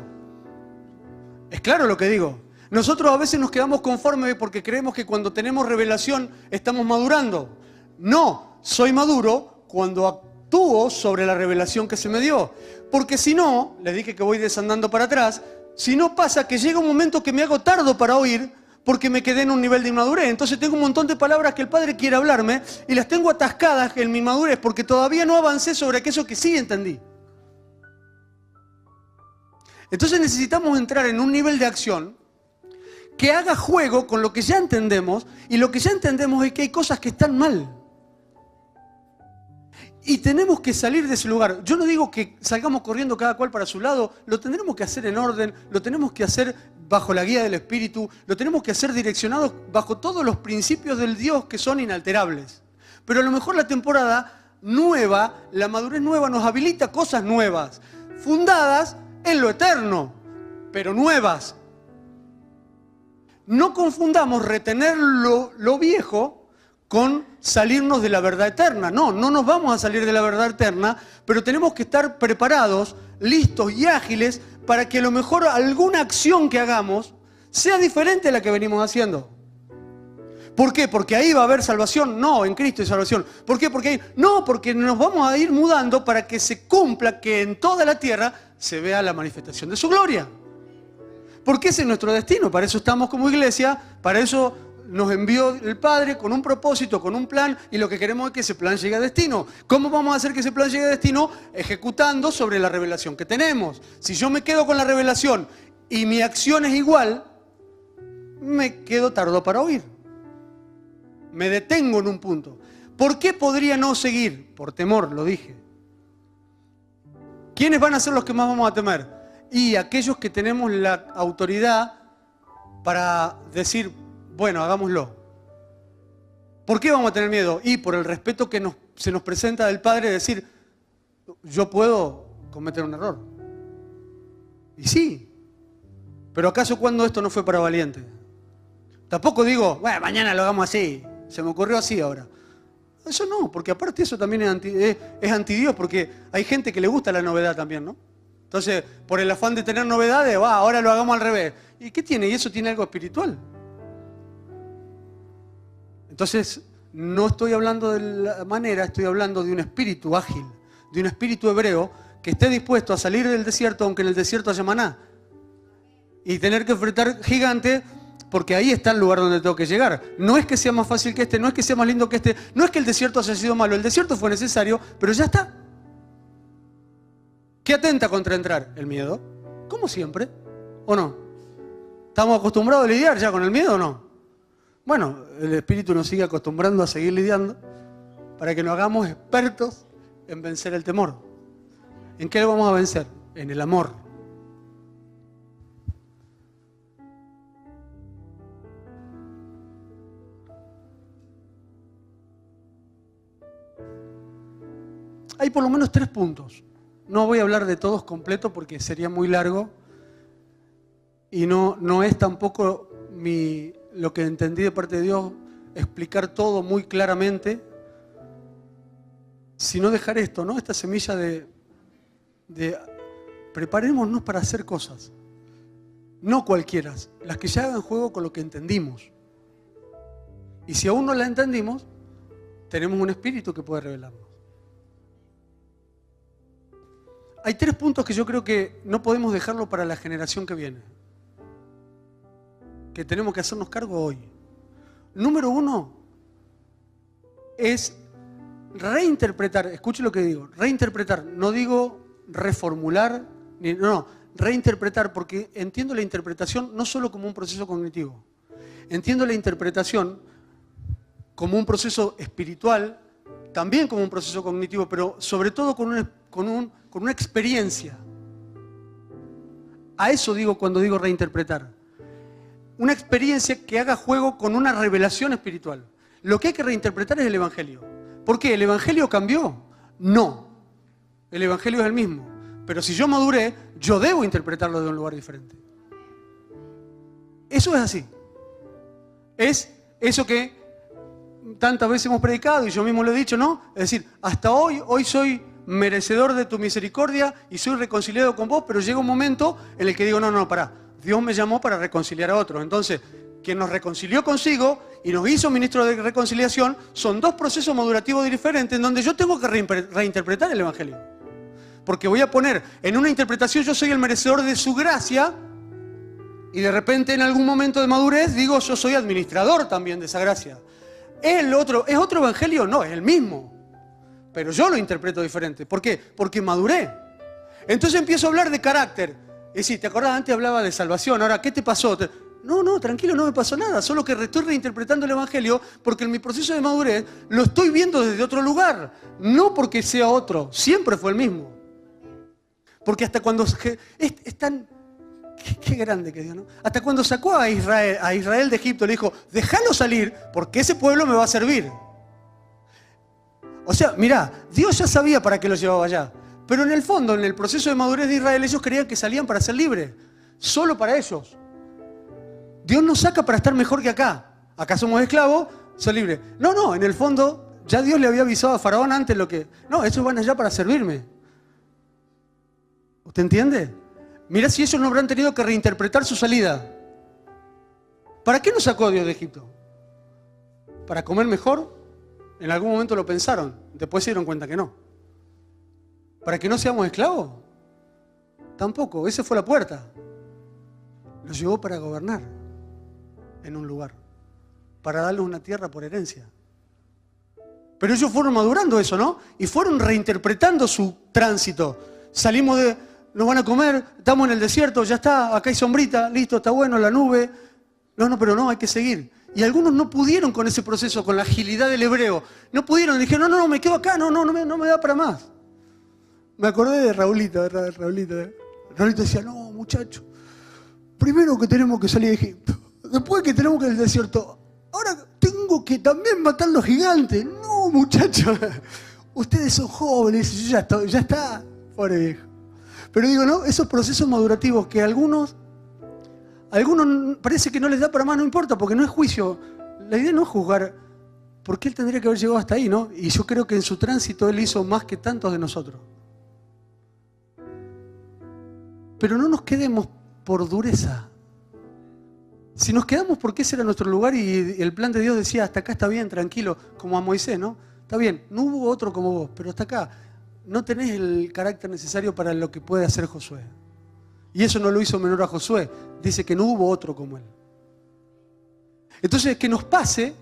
¿Es claro lo que digo? Nosotros a veces nos quedamos conformes porque creemos que cuando tenemos revelación estamos madurando. No, soy maduro cuando actúo sobre la revelación que se me dio. Porque si no, les dije que voy desandando para atrás, si no pasa que llega un momento que me hago tardo para oír porque me quedé en un nivel de inmadurez. Entonces tengo un montón de palabras que el Padre quiere hablarme y las tengo atascadas en mi inmadurez porque todavía no avancé sobre aquello que sí entendí. Entonces necesitamos entrar en un nivel de acción que haga juego con lo que ya entendemos, y lo que ya entendemos es que hay cosas que están mal. Y tenemos que salir de ese lugar. Yo no digo que salgamos corriendo cada cual para su lado, lo tendremos que hacer en orden, lo tenemos que hacer bajo la guía del Espíritu, lo tenemos que hacer direccionados bajo todos los principios del Dios que son inalterables. Pero a lo mejor la temporada nueva, la madurez nueva nos habilita cosas nuevas, fundadas en lo eterno, pero nuevas. No confundamos retener lo viejo con salirnos de la verdad eterna. No nos vamos a salir de la verdad eterna, pero tenemos que estar preparados, listos y ágiles para que a lo mejor alguna acción que hagamos sea diferente a la que venimos haciendo. ¿Por qué? ¿Porque ahí va a haber salvación? No, en Cristo hay salvación. ¿Por qué? Porque nos vamos a ir mudando para que se cumpla que en toda la tierra se vea la manifestación de su gloria. Porque ese es nuestro destino, para eso estamos como iglesia, para eso nos envió el Padre con un propósito, con un plan, y lo que queremos es que ese plan llegue a destino. ¿Cómo vamos a hacer que ese plan llegue a destino? Ejecutando sobre la revelación que tenemos. Si yo me quedo con la revelación y mi acción es igual, me quedo tardo para oír. Me detengo en un punto. ¿Por qué podría no seguir? Por temor, lo dije. ¿Quiénes van a ser los que más vamos a temer? Y aquellos que tenemos la autoridad para decir, bueno, hagámoslo. ¿Por qué vamos a tener miedo? Y por el respeto que se nos presenta del Padre, decir, yo puedo cometer un error. Y sí, pero ¿acaso cuando esto no fue para valientes? Tampoco digo, bueno, mañana lo hagamos así, se me ocurrió así ahora. Eso no, porque aparte eso también es anti Dios, porque hay gente que le gusta la novedad también, ¿no? Entonces, por el afán de tener novedades, ahora lo hagamos al revés. ¿Y qué tiene? ¿Y eso tiene algo espiritual? Entonces, no estoy hablando de la manera, estoy hablando de un espíritu ágil, de un espíritu hebreo que esté dispuesto a salir del desierto, aunque en el desierto haya maná, y tener que enfrentar gigantes, porque ahí está el lugar donde tengo que llegar. No es que sea más fácil que este, no es que sea más lindo que este, no es que el desierto haya sido malo, el desierto fue necesario, pero ya está. ¿Qué atenta contra entrar? El miedo, como siempre, ¿o no? ¿Estamos acostumbrados a lidiar ya con el miedo o no? Bueno, el Espíritu nos sigue acostumbrando a seguir lidiando para que nos hagamos expertos en vencer el temor. ¿En qué lo vamos a vencer? En el amor. Hay por lo menos 3 puntos. No voy a hablar de todos completos porque sería muy largo y no es tampoco lo que entendí de parte de Dios, explicar todo muy claramente, sino dejar esto, ¿no? Esta semilla de preparémonos para hacer cosas, no cualquiera, las que ya hagan juego con lo que entendimos. Y si aún no la entendimos, tenemos un espíritu que puede revelarnos. Hay 3 puntos que yo creo que no podemos dejarlo para la generación que viene, que tenemos que hacernos cargo hoy. Número 1 es reinterpretar, escuche lo que digo, reinterpretar, no digo reformular, reinterpretar, porque entiendo la interpretación no solo como un proceso cognitivo, entiendo la interpretación como un proceso espiritual, también como un proceso cognitivo, pero sobre todo con una experiencia. A eso digo cuando digo reinterpretar. Una experiencia que haga juego con una revelación espiritual. Lo que hay que reinterpretar es el Evangelio. ¿Por qué? ¿El Evangelio cambió? No. El Evangelio es el mismo. Pero si yo maduré, yo debo interpretarlo de un lugar diferente. Eso es así. Es eso que tantas veces hemos predicado y yo mismo lo he dicho, ¿no? Es decir, hasta hoy soy merecedor de tu misericordia y soy reconciliado con vos, pero llega un momento en el que digo, no, pará. Dios me llamó para reconciliar a otros. Entonces, quien nos reconcilió consigo y nos hizo ministros de reconciliación, son dos procesos madurativos diferentes en donde yo tengo que reinterpretar el Evangelio. Porque voy a poner en una interpretación, yo soy el merecedor de su gracia, y de repente en algún momento de madurez digo, yo soy administrador también de esa gracia. ¿Es otro Evangelio? No, es el mismo. Pero yo lo interpreto diferente. ¿Por qué? Porque maduré. Entonces empiezo a hablar de carácter. Es decir, ¿te acordás? Antes hablaba de salvación. Ahora, ¿qué te pasó? No, tranquilo, no me pasó nada. Solo que estoy reinterpretando el Evangelio porque en mi proceso de madurez lo estoy viendo desde otro lugar. No porque sea otro. Siempre fue el mismo. Porque hasta cuando... Es tan... Qué grande que Dios, ¿no? Hasta cuando sacó a Israel de Egipto, le dijo, déjalo salir porque ese pueblo me va a servir. O sea, mirá, Dios ya sabía para qué los llevaba allá. Pero en el fondo, en el proceso de madurez de Israel, ellos creían que salían para ser libres. Solo para ellos. Dios nos saca para estar mejor que acá. Acá somos esclavos, son libres. No, en el fondo, ya Dios le había avisado a Faraón antes lo que... No, ellos van allá para servirme. ¿Usted entiende? Mirá si ellos no habrán tenido que reinterpretar su salida. ¿Para qué nos sacó Dios de Egipto? ¿Para comer mejor? En algún momento lo pensaron. Después se dieron cuenta que no. ¿Para que no seamos esclavos? Tampoco. Esa fue la puerta. Los llevó para gobernar en un lugar. Para darles una tierra por herencia. Pero ellos fueron madurando eso, ¿no? Y fueron reinterpretando su tránsito. Salimos de... Nos van a comer, estamos en el desierto, ya está, acá hay sombrita, listo, está bueno, la nube. Pero no, hay que seguir. Y algunos no pudieron con ese proceso, con la agilidad del hebreo. No pudieron, dijeron, no, me quedo acá, no me da para más. Me acordé de Raulito, ¿verdad? Raulito decía, no, muchacho, primero que tenemos que salir de Egipto, después que tenemos que ir al desierto, ahora tengo que también matar los gigantes. No, muchachos, ustedes son jóvenes, ya está, pobre viejo. Pero digo, ¿no? Esos procesos madurativos que a algunos parece que no les da para más, no importa, porque no es juicio. La idea no es juzgar, porque él tendría que haber llegado hasta ahí, ¿no? Y yo creo que en su tránsito él hizo más que tantos de nosotros. Pero no nos quedemos por dureza. Si nos quedamos porque ese era nuestro lugar y el plan de Dios decía, hasta acá está bien, tranquilo, como a Moisés, ¿no? Está bien, no hubo otro como vos, pero hasta acá. No tenés el carácter necesario para lo que puede hacer Josué. Y eso no lo hizo menor a Josué. Dice que no hubo otro como él. Entonces, que nos pase,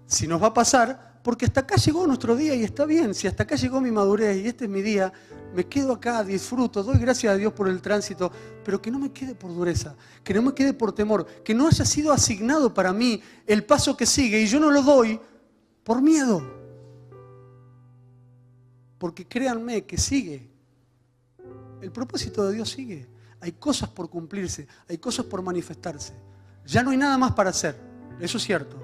si nos va a pasar, porque hasta acá llegó nuestro día y está bien. Si hasta acá llegó mi madurez y este es mi día, me quedo acá, disfruto, doy gracias a Dios por el tránsito, pero que no me quede por dureza, que no me quede por temor, que no haya sido asignado para mí el paso que sigue y yo no lo doy por miedo. Porque créanme que sigue. El propósito de Dios sigue. Hay cosas por cumplirse, hay cosas por manifestarse. Ya no hay nada más para hacer, eso es cierto.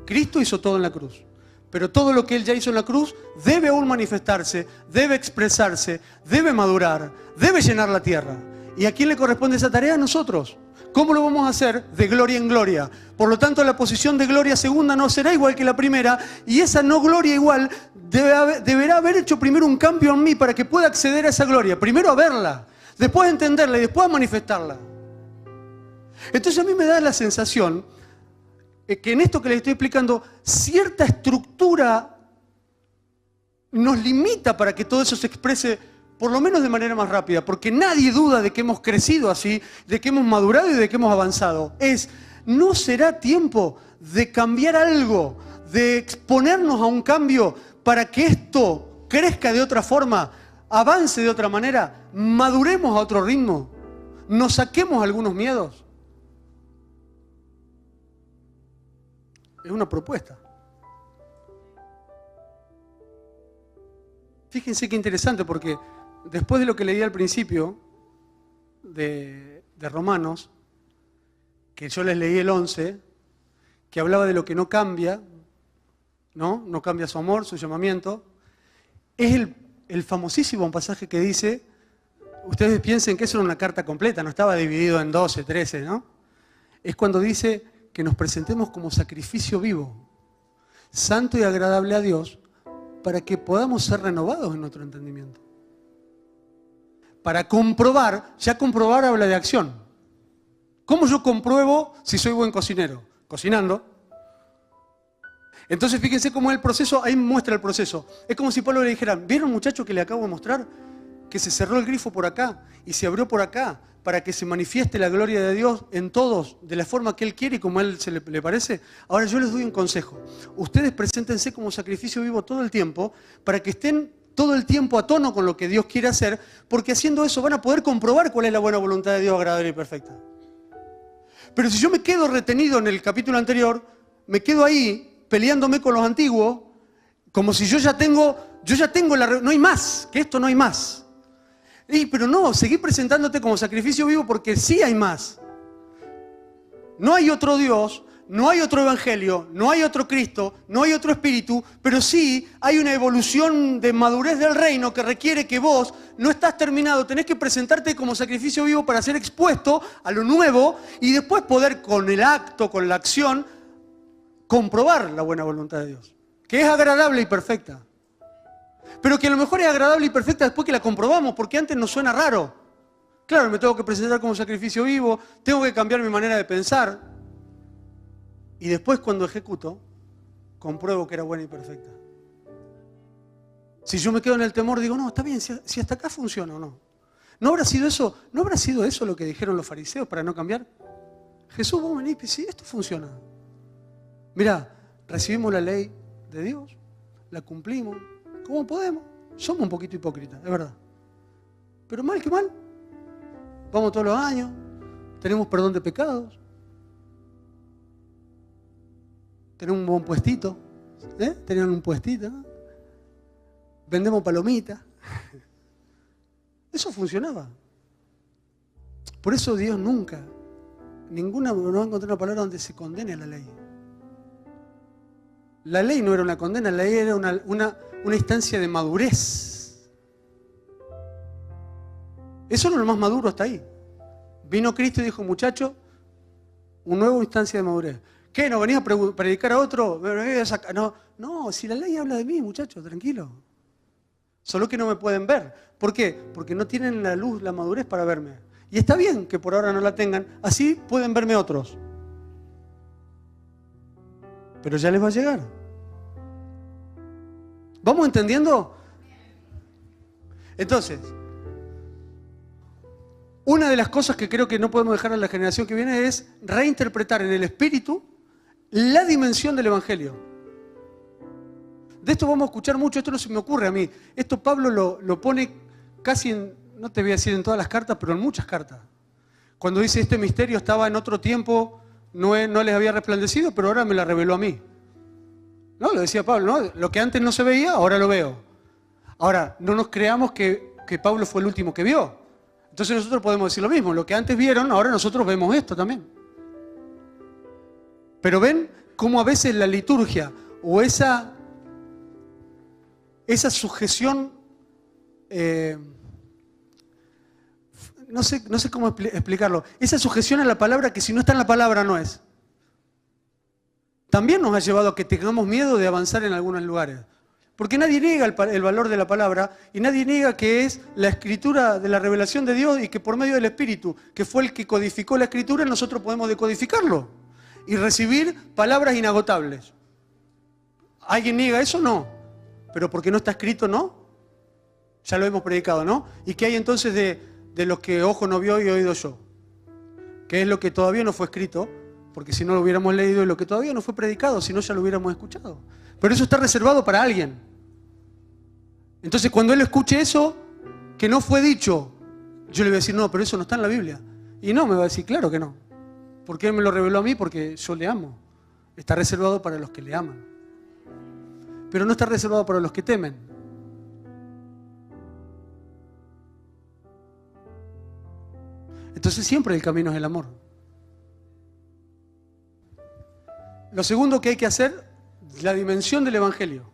Cristo hizo todo en la cruz. Pero todo lo que Él ya hizo en la cruz debe aún manifestarse, debe expresarse, debe madurar, debe llenar la tierra. ¿Y a quién le corresponde esa tarea? A nosotros. ¿Cómo lo vamos a hacer? De gloria en gloria. Por lo tanto, la posición de gloria segunda no será igual que la primera, y esa no gloria igual deberá haber hecho primero un cambio en mí para que pueda acceder a esa gloria. Primero a verla, después a entenderla y después a manifestarla. Entonces a mí me da la sensación que en esto que les estoy explicando, cierta estructura nos limita para que todo eso se exprese por lo menos de manera más rápida, porque nadie duda de que hemos crecido así, de que hemos madurado y de que hemos avanzado. ¿No será tiempo de cambiar algo, de exponernos a un cambio para que esto crezca de otra forma, avance de otra manera, maduremos a otro ritmo, nos saquemos algunos miedos? Es una propuesta. Fíjense qué interesante, porque después de lo que leí al principio de Romanos, que yo les leí el 11, que hablaba de lo que no cambia, no cambia su amor, su llamamiento, es el famosísimo pasaje que dice, ustedes piensen que eso era una carta completa, no estaba dividido en 12, 13, ¿no? Es cuando dice que nos presentemos como sacrificio vivo, santo y agradable a Dios, para que podamos ser renovados en nuestro entendimiento. Para comprobar, ya comprobar habla de acción. ¿Cómo yo compruebo si soy buen cocinero? Cocinando. Entonces fíjense cómo es el proceso, ahí muestra el proceso. Es como si Pablo le dijera, ¿vieron muchachos que le acabo de mostrar? Que se cerró el grifo por acá y se abrió por acá para que se manifieste la gloria de Dios en todos de la forma que Él quiere y como a Él le parece. Ahora yo les doy un consejo. Ustedes preséntense como sacrificio vivo todo el tiempo para que estén todo el tiempo a tono con lo que Dios quiere hacer, porque haciendo eso van a poder comprobar cuál es la buena voluntad de Dios, agradable y perfecta. Pero si yo me quedo retenido en el capítulo anterior, me quedo ahí peleándome con los antiguos, como si yo ya tengo no hay más, que esto no hay más. Pero no, seguí presentándote como sacrificio vivo porque sí hay más. No hay otro Dios, no hay otro evangelio, no hay otro Cristo, no hay otro espíritu, pero sí hay una evolución de madurez del reino que requiere que vos no estás terminado, tenés que presentarte como sacrificio vivo para ser expuesto a lo nuevo y después poder con el acto, con la acción, comprobar la buena voluntad de Dios, que es agradable y perfecta. Pero que a lo mejor es agradable y perfecta después que la comprobamos, porque antes nos suena raro. Claro, me tengo que presentar como sacrificio vivo, tengo que cambiar mi manera de pensar. Y después cuando ejecuto, compruebo que era buena y perfecta. Si yo me quedo en el temor, digo, no, está bien, si hasta acá funciona o no. ¿No habrá sido eso lo que dijeron los fariseos para no cambiar? Jesús, vos venís y sí, esto funciona. Mirá, recibimos la ley de Dios, la cumplimos, ¿cómo podemos? Somos un poquito hipócritas, es verdad. Pero mal que mal, vamos todos los años, tenemos perdón de pecados, tenemos un buen puestito, tenían un puestito, ¿no? Vendemos palomitas. Eso funcionaba. Por eso Dios no va a encontrar una palabra donde se condene la ley. La ley no era una condena, la ley era una instancia de madurez. Eso era lo más maduro hasta ahí. Vino Cristo y dijo, muchacho, una nueva instancia de madurez. ¿Qué? ¿No venís a predicar a otro? No, si la ley habla de mí, muchacho, tranquilo. Solo que no me pueden ver. ¿Por qué? Porque no tienen la luz, la madurez para verme. Y está bien que por ahora no la tengan, así pueden verme otros. Pero ya les va a llegar. ¿Vamos entendiendo? Entonces, una de las cosas que creo que no podemos dejar a la generación que viene es reinterpretar en el espíritu la dimensión del evangelio. De esto vamos a escuchar mucho, esto no se me ocurre a mí. Esto Pablo lo pone casi en, no te voy a decir en todas las cartas, pero en muchas cartas. Cuando dice este misterio estaba en otro tiempo, no les había resplandecido, pero ahora me la reveló a mí. ¿No? Lo decía Pablo, ¿no? Lo que antes no se veía, ahora lo veo. Ahora, no nos creamos que Pablo fue el último que vio. Entonces nosotros podemos decir lo mismo. Lo que antes vieron, ahora nosotros vemos esto también. Pero ven cómo a veces la liturgia o esa sujeción, no sé cómo explicarlo, esa sujeción a la palabra que si no está en la palabra no es. También nos ha llevado a que tengamos miedo de avanzar en algunos lugares. Porque nadie niega el valor de la palabra y nadie niega que es la escritura de la revelación de Dios y que por medio del Espíritu, que fue el que codificó la escritura, nosotros podemos decodificarlo y recibir palabras inagotables. ¿Alguien niega eso? No. Pero porque no está escrito, no. Ya lo hemos predicado, ¿no? ¿Y qué hay entonces de los que ojo no vio y oído yo? ¿Qué es lo que todavía no fue escrito? Porque si no lo hubiéramos leído y lo que todavía no fue predicado, si no ya lo hubiéramos escuchado. Pero eso está reservado para alguien. Entonces cuando él escuche eso, que no fue dicho, yo le voy a decir, no, pero eso no está en la Biblia. Y no, me va a decir, claro que no. Porque él me lo reveló a mí porque yo le amo. Está reservado para los que le aman. Pero no está reservado para los que temen. Entonces siempre el camino es el amor. Lo segundo que hay que hacer, la dimensión del evangelio.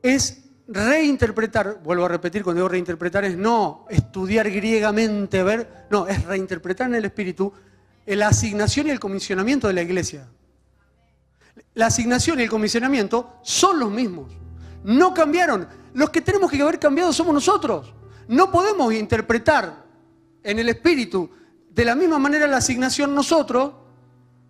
Es reinterpretar, vuelvo a repetir, cuando digo reinterpretar es no estudiar griegamente, ver, no, es reinterpretar en el espíritu la asignación y el comisionamiento de la iglesia. La asignación y el comisionamiento son los mismos. No cambiaron. Los que tenemos que haber cambiado somos nosotros. No podemos interpretar en el espíritu de la misma manera la asignación nosotros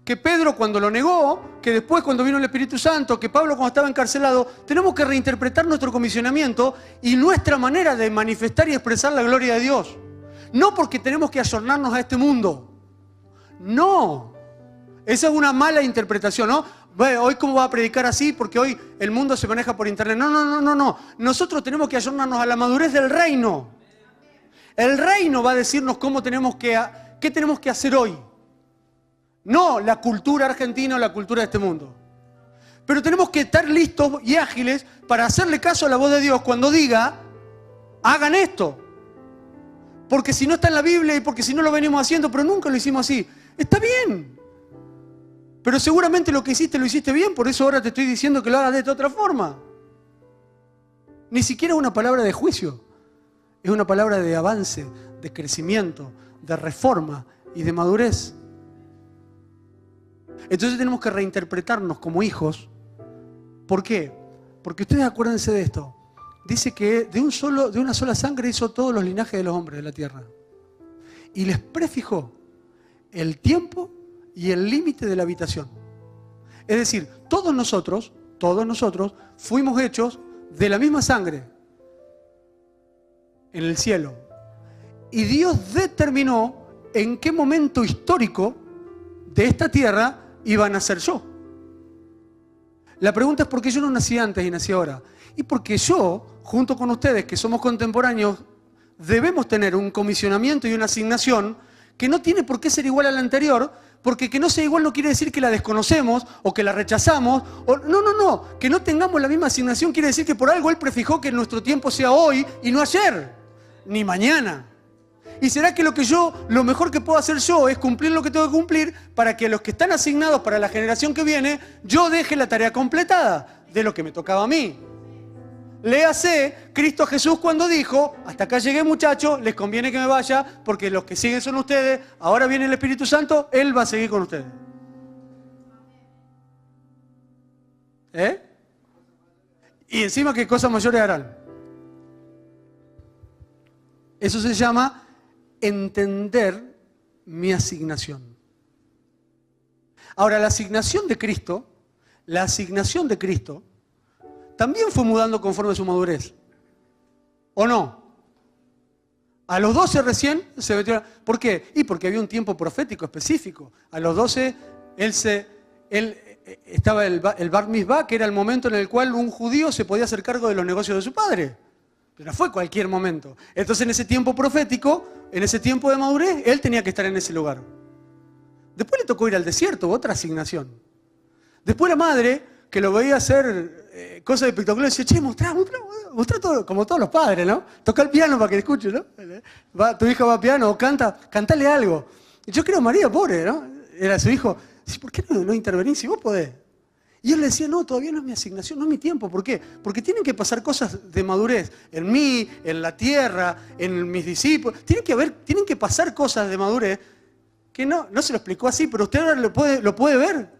que Pedro cuando lo negó, que después cuando vino el Espíritu Santo, que Pablo cuando estaba encarcelado. Tenemos que reinterpretar nuestro comisionamiento y nuestra manera de manifestar y expresar la gloria de Dios. No porque tenemos que ayornarnos a este mundo. No. Esa es una mala interpretación, ¿no? Bueno, hoy cómo va a predicar así porque hoy el mundo se maneja por internet. No. Nosotros tenemos que ayornarnos a la madurez del reino. El reino va a decirnos qué tenemos que hacer hoy. No la cultura argentina o la cultura de este mundo. Pero tenemos que estar listos y ágiles para hacerle caso a la voz de Dios cuando diga, hagan esto. Porque si no está en la Biblia y porque si no lo venimos haciendo, pero nunca lo hicimos así. Está bien. Pero seguramente lo que hiciste lo hiciste bien, por eso ahora te estoy diciendo que lo hagas de esta otra forma. Ni siquiera es una palabra de juicio. Es una palabra de avance, de crecimiento, de reforma y de madurez. Entonces tenemos que reinterpretarnos como hijos. ¿Por qué? Porque ustedes acuérdense de esto. Dice que de una sola sangre hizo todos los linajes de los hombres de la tierra. Y les prefijó el tiempo y el límite de la habitación. Es decir, todos nosotros fuimos hechos de la misma sangre en el cielo. Y Dios determinó en qué momento histórico de esta tierra iba a nacer yo. La pregunta es por qué yo no nací antes y nací ahora. Y porque yo, junto con ustedes que somos contemporáneos, debemos tener un comisionamiento y una asignación que no tiene por qué ser igual a la anterior, porque que no sea igual no quiere decir que la desconocemos o que la rechazamos. No. Que no tengamos la misma asignación quiere decir que por algo Él prefijó que nuestro tiempo sea hoy y no ayer, ni mañana. ¿Y será que lo mejor que puedo hacer yo es cumplir lo que tengo que cumplir para que los que están asignados para la generación que viene, yo deje la tarea completada de lo que me tocaba a mí? Léase Cristo Jesús cuando dijo, hasta acá llegué muchachos, les conviene que me vaya porque los que siguen son ustedes, ahora viene el Espíritu Santo, Él va a seguir con ustedes. Y encima que cosas mayores harán. Eso se llama entender mi asignación. Ahora, la asignación de Cristo también fue mudando conforme a su madurez. ¿O no? A los 12 recién se metió. ¿Por qué? Y porque había un tiempo profético específico. A los 12 estaba el Bar Mitzvah, que era el momento en el cual un judío se podía hacer cargo de los negocios de su padre. Pero no fue cualquier momento. Entonces en ese tiempo profético, en ese tiempo de madurez, él tenía que estar en ese lugar. Después le tocó ir al desierto, otra asignación. Después la madre, que lo veía hacer cosas de espectaculares, decía, che, mostrá todo, como todos los padres, ¿no? Toca el piano para que escuche, ¿no? Tu hija va a piano o cantale algo. Y yo creo, María, pobre, ¿no? Era su hijo. Dice, ¿por qué no intervenís si vos podés? Y él le decía, no, todavía no es mi asignación, no es mi tiempo. ¿Por qué? Porque tienen que pasar cosas de madurez. En mí, en la tierra, en mis discípulos. Tienen que pasar cosas de madurez que no se lo explicó así, pero usted ahora lo puede ver.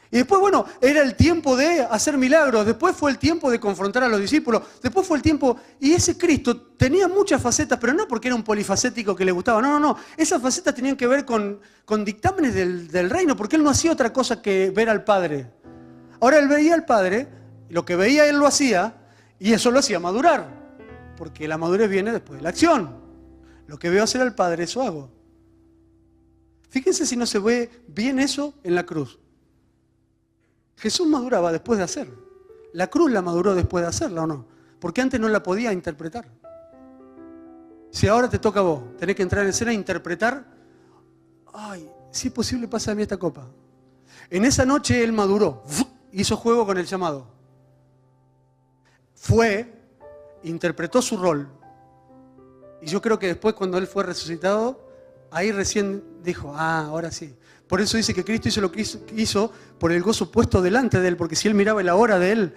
Y después, bueno, era el tiempo de hacer milagros. Después fue el tiempo de confrontar a los discípulos. Después fue el tiempo... Y ese Cristo tenía muchas facetas, pero no porque era un polifacético que le gustaba. No. Esas facetas tenían que ver con dictámenes del reino, porque él no hacía otra cosa que ver al Padre. Ahora él veía al Padre, lo que veía él lo hacía, y eso lo hacía madurar. Porque la madurez viene después de la acción. Lo que veo hacer al Padre, eso hago. Fíjense si no se ve bien eso en la cruz. Jesús maduraba después de hacer. La cruz la maduró después de hacerla, ¿o no? Porque antes no la podía interpretar. Si ahora te toca a vos, tenés que entrar en escena e interpretar, ay, si es posible, pasa a mí esta copa. En esa noche él maduró, hizo juego con el llamado. Interpretó su rol. Y yo creo que después cuando él fue resucitado, ahí recién dijo, ahora sí. Por eso dice que Cristo hizo lo que hizo por el gozo puesto delante de él, porque si él miraba la hora de él,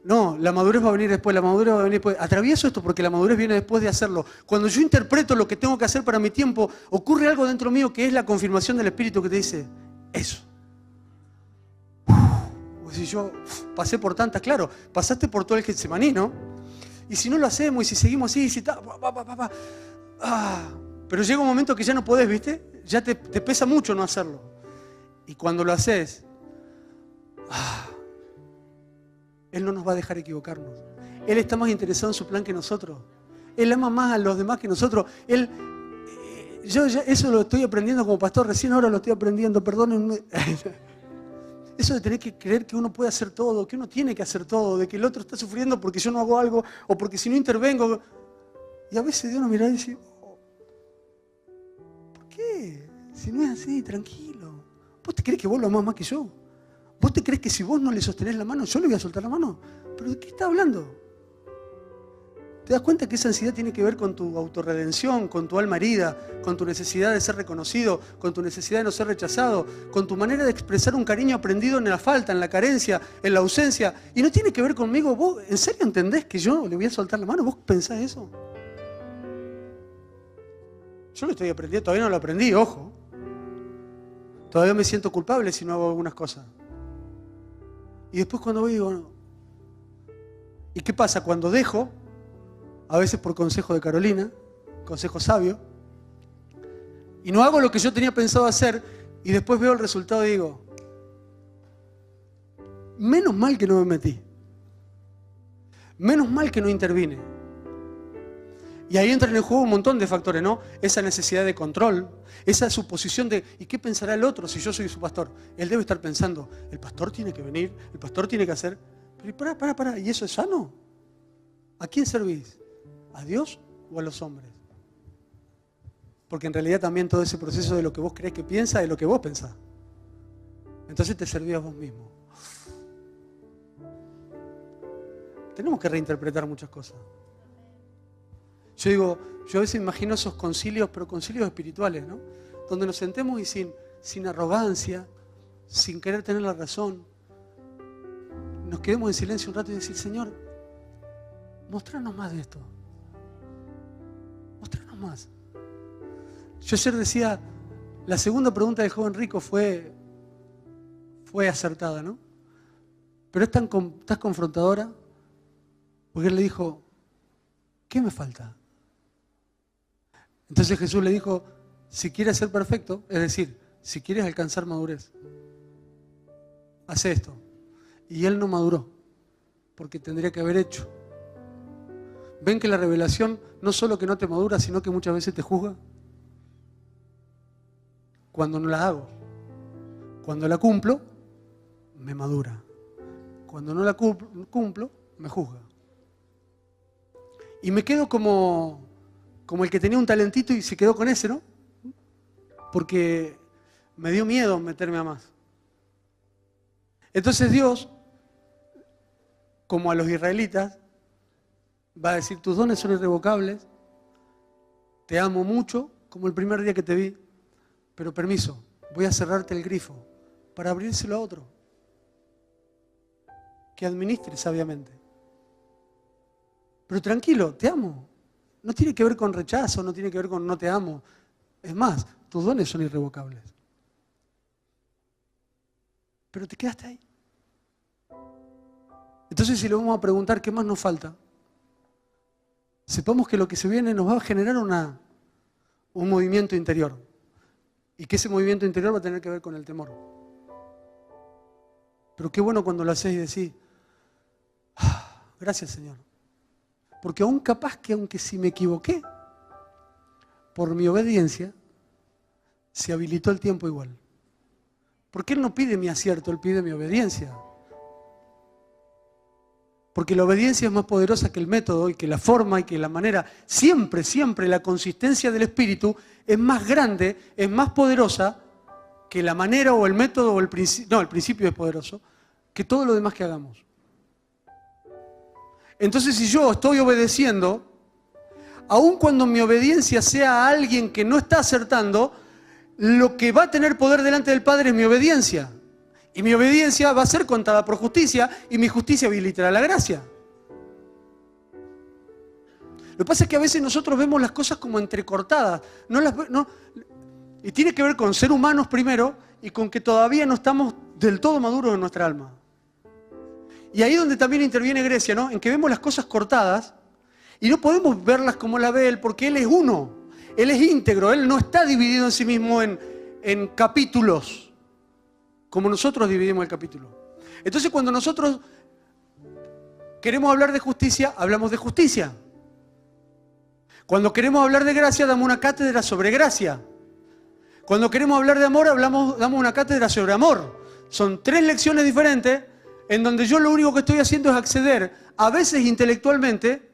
no, la madurez va a venir después, Atravieso esto porque la madurez viene después de hacerlo. Cuando yo interpreto lo que tengo que hacer para mi tiempo, ocurre algo dentro mío que es la confirmación del Espíritu que te dice, eso. Si yo pasé por tantas, claro, pasaste por todo el Getsemaní, ¿no? Y si no lo hacemos, y si seguimos así, pero llega un momento que ya no podés, ¿viste? Ya te pesa mucho no hacerlo. Y cuando lo haces, Él no nos va a dejar equivocarnos. Él está más interesado en su plan que nosotros. Él ama más a los demás que nosotros. Yo ya eso lo estoy aprendiendo como pastor, recién ahora lo estoy aprendiendo, perdónenme. Eso de tener que creer que uno puede hacer todo, que uno tiene que hacer todo, de que el otro está sufriendo porque yo no hago algo o porque si no intervengo. Y a veces Dios nos mira y dice, ¿por qué? Si no es así, tranquilo. ¿Vos te crees que vos lo amás más que yo? ¿Vos te crees que si vos no le sostenés la mano, yo le voy a soltar la mano? ¿Pero de qué está hablando? ¿Te das cuenta que esa ansiedad tiene que ver con tu autorredención, con tu alma herida, con tu necesidad de ser reconocido, con tu necesidad de no ser rechazado, con tu manera de expresar un cariño aprendido en la falta, en la carencia, en la ausencia? Y no tiene que ver conmigo. ¿Vos en serio entendés que yo le voy a soltar la mano? ¿Vos pensás eso? Yo lo estoy aprendiendo, todavía no lo aprendí, ojo. Todavía me siento culpable si no hago algunas cosas. Y después cuando voy digo, no. ¿Y qué pasa? Cuando dejo, a veces por consejo de Carolina, consejo sabio, y no hago lo que yo tenía pensado hacer, y después veo el resultado y digo, menos mal que no me metí, menos mal que no intervine. Y ahí entra en el juego un montón de factores, ¿no? Esa necesidad de control, esa suposición de, ¿y qué pensará el otro si yo soy su pastor? Él debe estar pensando, el pastor tiene que venir, el pastor tiene que hacer, pero pará, ¿y eso es sano? ¿A quién servís? ¿A Dios o a los hombres? Porque en realidad también todo ese proceso de lo que vos crees que piensa es lo que vos pensás. Entonces te servís a vos mismo. Tenemos que reinterpretar muchas cosas. Yo a veces imagino esos concilios, pero concilios espirituales, ¿no? Donde nos sentemos y sin arrogancia, sin querer tener la razón, nos quedemos en silencio un rato y decir, Señor, mostranos más de esto. Mostranos más. Yo ayer decía, la segunda pregunta del joven rico fue acertada, ¿no? Pero es tan confrontadora, porque él le dijo, ¿qué me falta? Entonces Jesús le dijo, si quieres ser perfecto, es decir, si quieres alcanzar madurez, haz esto. Y él no maduró, porque tendría que haber hecho. ¿Ven que la revelación no solo que no te madura, sino que muchas veces te juzga? Cuando no la hago. Cuando la cumplo, me madura. Cuando no la cumplo, me juzga. Y me quedo como el que tenía un talentito y se quedó con ese, ¿no? Porque me dio miedo meterme a más. Entonces Dios, como a los israelitas, va a decir, tus dones son irrevocables, te amo mucho, como el primer día que te vi, pero permiso, voy a cerrarte el grifo para abrírselo a otro, que administre sabiamente. Pero tranquilo, te amo. No tiene que ver con rechazo, no tiene que ver con no te amo. Es más, tus dones son irrevocables. Pero te quedaste ahí. Entonces, si le vamos a preguntar qué más nos falta, sepamos que lo que se viene nos va a generar un movimiento interior. Y que ese movimiento interior va a tener que ver con el temor. Pero qué bueno cuando lo haces y decís, gracias Señor. Porque aún capaz que aunque si me equivoqué, por mi obediencia, se habilitó el tiempo igual. Porque Él no pide mi acierto, Él pide mi obediencia. Porque la obediencia es más poderosa que el método y que la forma y que la manera. Siempre, siempre la consistencia del Espíritu es más grande, es más poderosa que la manera o el método o el principio. No, el principio es poderoso, que todo lo demás que hagamos. Entonces, si yo estoy obedeciendo, aun cuando mi obediencia sea a alguien que no está acertando, lo que va a tener poder delante del Padre es mi obediencia. Y mi obediencia va a ser contada por justicia y mi justicia habilitará la gracia. Lo que pasa es que a veces nosotros vemos las cosas como entrecortadas. Y tiene que ver con ser humanos primero y con que todavía no estamos del todo maduros en nuestra alma. Y ahí es donde también interviene Grecia, ¿no? En que vemos las cosas cortadas y no podemos verlas como la ve Él, porque Él es uno. Él es íntegro, Él no está dividido en sí mismo en capítulos. como nosotros dividimos el capítulo. Entonces cuando nosotros queremos hablar de justicia, hablamos de justicia. Cuando queremos hablar de gracia, damos una cátedra sobre gracia. Cuando queremos hablar de amor, damos una cátedra sobre amor. Son 3 lecciones diferentes en donde yo lo único que estoy haciendo es acceder, a veces intelectualmente,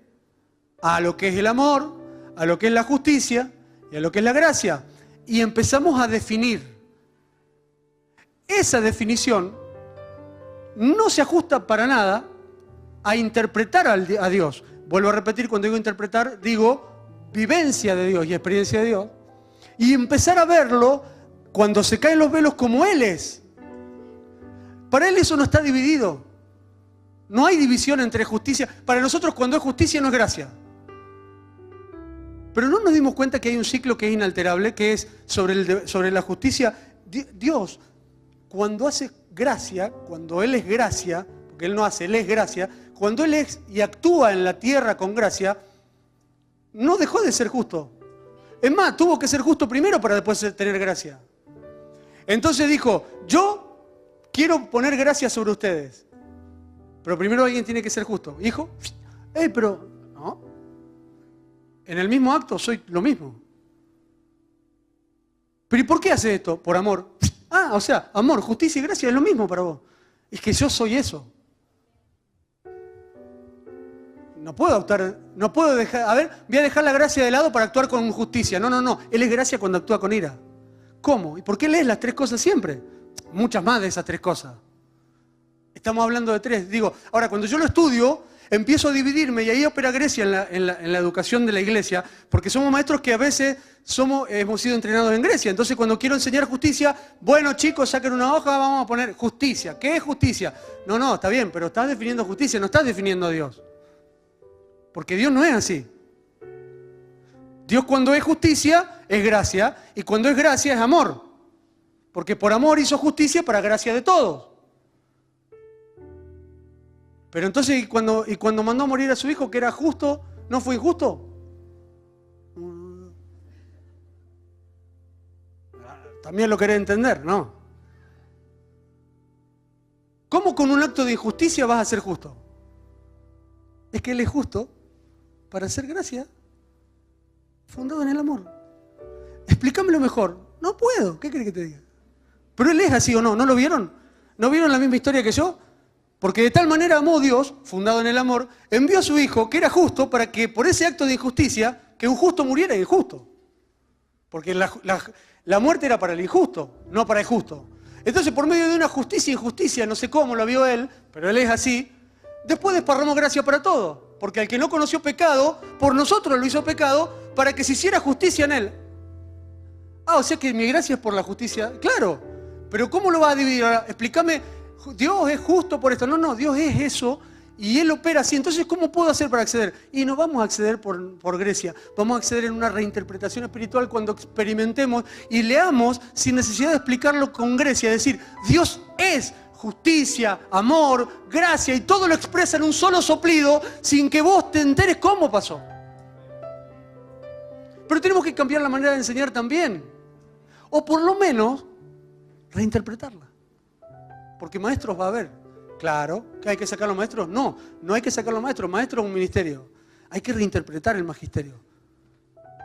a lo que es el amor, a lo que es la justicia y a lo que es la gracia. Y empezamos a definir. Esa definición no se ajusta para nada a interpretar a Dios. Vuelvo a repetir, cuando digo interpretar, digo vivencia de Dios y experiencia de Dios. Y empezar a verlo cuando se caen los velos como Él es. Para Él eso no está dividido. No hay división entre justicia. Para nosotros cuando es justicia no es gracia. Pero no nos dimos cuenta que hay un ciclo que es inalterable, que es sobre la justicia. Dios, cuando hace gracia, cuando Él es gracia, porque Él no hace, Él es gracia, cuando Él es y actúa en la tierra con gracia, no dejó de ser justo. Es más, tuvo que ser justo primero para después tener gracia. Entonces dijo, yo quiero poner gracia sobre ustedes. Pero primero alguien tiene que ser justo. Hijo, pero no. En el mismo acto soy lo mismo. ¿Pero y por qué hace esto? Por amor. O sea, amor, justicia y gracia es lo mismo para vos. Es que yo soy eso. No puedo dejar, voy a dejar la gracia de lado para actuar con justicia. No. Él es gracia cuando actúa con ira. ¿Cómo? ¿Y por qué lees las 3 cosas siempre? Muchas más de esas 3 cosas. Estamos hablando de 3. Digo, ahora cuando yo lo estudio, empiezo a dividirme y ahí opera Grecia en la educación de la iglesia, porque somos maestros que a veces hemos sido entrenados en Grecia. Entonces cuando quiero enseñar justicia, bueno chicos, saquen una hoja, vamos a poner justicia. ¿Qué es justicia? No, está bien, pero estás definiendo justicia, no estás definiendo a Dios. Porque Dios no es así. Dios cuando es justicia es gracia y cuando es gracia es amor. Porque por amor hizo justicia para gracia de todos. Pero entonces, ¿y cuando mandó a morir a su hijo que era justo, no fue injusto? También lo querés entender, ¿no? ¿Cómo con un acto de injusticia vas a ser justo? Es que Él es justo para hacer gracia, fundado en el amor. Explícamelo mejor. No puedo, ¿qué querés que te diga? Pero Él es así o no, ¿no lo vieron? ¿No vieron la misma historia que yo? Porque de tal manera amó Dios, fundado en el amor, envió a su Hijo, que era justo, para que por ese acto de injusticia, que un justo muriera injusto. Porque la muerte era para el injusto, no para el justo. Entonces, por medio de una justicia e injusticia, no sé cómo lo vio Él, pero Él es así, después desparramó gracia para todo. Porque al que no conoció pecado, por nosotros lo hizo pecado, para que se hiciera justicia en Él. O sea que mi gracia es por la justicia. Claro, pero ¿cómo lo vas a dividir? Ahora, explícame, Dios es justo por esto. No, Dios es eso y Él opera así. Entonces, ¿cómo puedo hacer para acceder? Y no vamos a acceder por Grecia. Vamos a acceder en una reinterpretación espiritual cuando experimentemos y leamos sin necesidad de explicarlo con Grecia. Es decir, Dios es justicia, amor, gracia y todo lo expresa en un solo soplido sin que vos te enteres cómo pasó. Pero tenemos que cambiar la manera de enseñar también. O por lo menos reinterpretarla. Porque maestros va a haber. Claro, ¿que hay que sacar a los maestros? No hay que sacar a los maestros. Maestro es un ministerio. Hay que reinterpretar el magisterio.